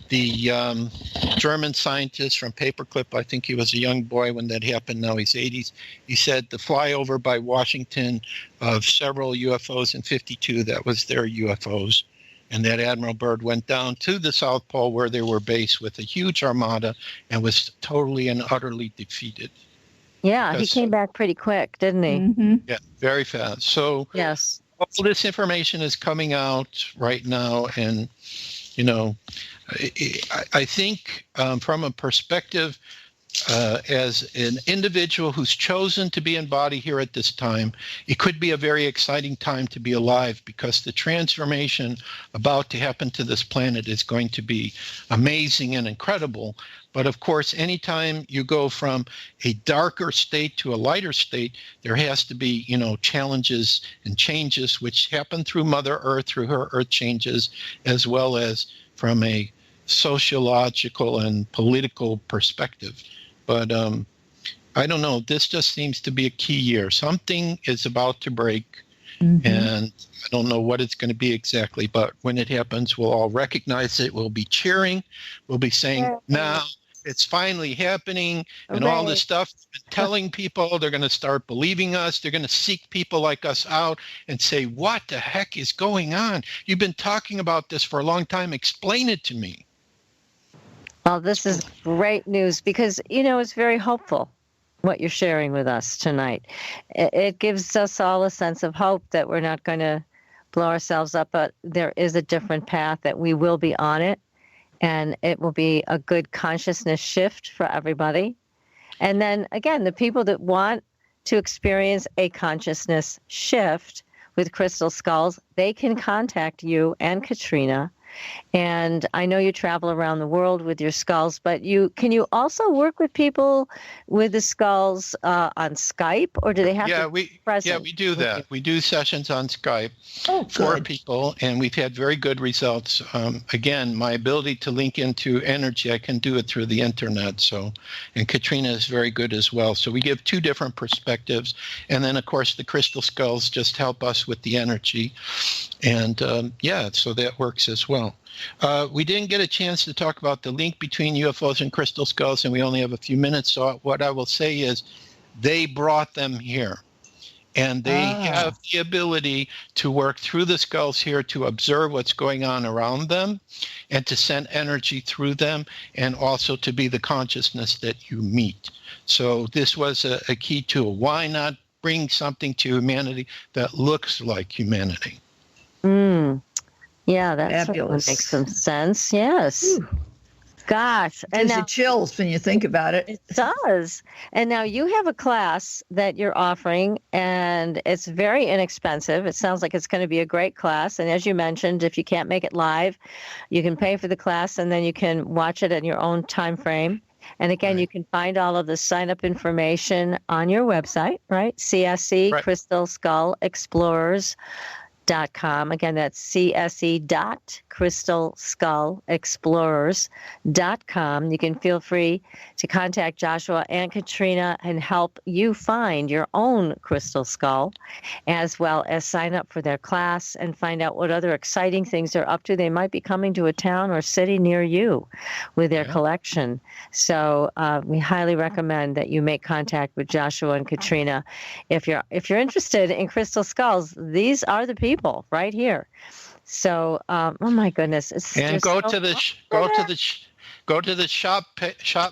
the German scientist from Paperclip. I think he was a young boy when that happened. Now he's 80s. He said the flyover by Washington of several UFOs in 52, that was their UFOs. And that Admiral Byrd went down to the South Pole where they were based with a huge armada and was totally and utterly defeated. Yeah, he came back pretty quick, didn't he? Yeah, very fast. So yes. All this information is coming out right now, and I think from a perspective as an individual who's chosen to be in body here at this time, it could be a very exciting time to be alive, because the transformation about to happen to this planet is going to be amazing and incredible. But of course, anytime you go from a darker state to a lighter state, there has to be, challenges and changes which happen through Mother Earth, through her earth changes, as well as from a sociological and political perspective. But I don't know. This just seems to be a key year. Something is about to break. And I don't know what it's going to be exactly, but when it happens, we'll all recognize it. We'll be cheering. We'll be saying, now it's finally happening, and all this stuff. Telling people, they're going to start believing us. They're going to seek people like us out and say, what the heck is going on? You've been talking about this for a long time. Explain it to me. Well, this is great news because, it's very hopeful. what you're sharing with us tonight. It gives us all a sense of hope that we're not going to blow ourselves up, but there is a different path, that we will be on it, and it will be a good consciousness shift for everybody. And then, again, the people that want to experience a consciousness shift with crystal skulls, they can contact you and Katrina. And I know you travel around the world with your skulls, but can you also work with people with the skulls on Skype, or do they have to be present? Yeah, we do that. We do sessions on Skype for people, and we've had very good results. Again, my ability to link into energy, I can do it through the internet. And Katrina is very good as well. So we give two different perspectives. And then, of course, the crystal skulls just help us with the energy. And so that works as well. We didn't get a chance to talk about the link between UFOs and crystal skulls, and we only have a few minutes. So what I will say is they brought them here, and they have the ability to work through the skulls here to observe what's going on around them and to send energy through them, and also to be the consciousness that you meet. So this was a key tool. Why not bring something to humanity that looks like humanity? Yeah, that makes some sense. Yes. Ooh. Gosh. It gives you chills when you think about it. It does. And now you have a class that you're offering, and it's very inexpensive. It sounds like it's going to be a great class. And as you mentioned, if you can't make it live, you can pay for the class, and then you can watch it in your own time frame. And again, you can find all of the sign-up information on your website, right? CSE, Crystal Skull Explorers. .com. Again, that's CSE.crystalskullexplorers.com. You can feel free to contact Joshua and Katrina and help you find your own crystal skull, as well as sign up for their class and find out what other exciting things they're up to. They might be coming to a town or city near you with their collection. So we highly recommend that you make contact with Joshua and Katrina. If you're interested in crystal skulls, these are the people right here. So, oh my goodness! Go to the shop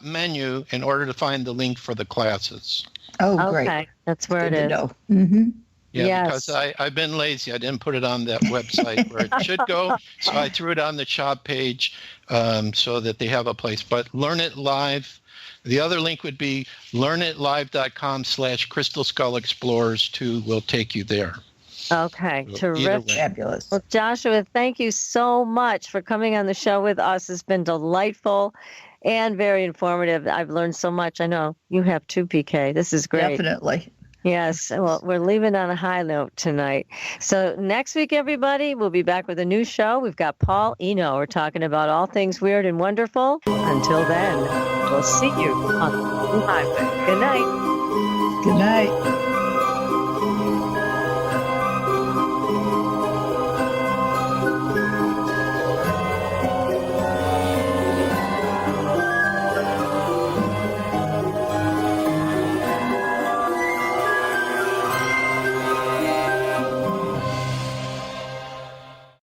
menu in order to find the link for the classes. Oh, great! Okay, that's where it is. Mm-hmm. Yeah, because I've been lazy. I didn't put it on that website where it should go, so I threw it on the shop page so that they have a place. But Learn It Live. The other link would be learnitlive.com/Crystal Skull Explorers 2 will take you there. Okay, terrific. Fabulous. Well, Joshua, thank you so much for coming on the show with us. It's been delightful and very informative. I've learned so much. I know you have too, PK. This is great. Definitely. Yes. Well, we're leaving on a high note tonight. So next week, everybody, we'll be back with a new show. We've got Paul Eno. We're talking about all things weird and wonderful. Until then, we'll see you on the highway. Good night. Good night.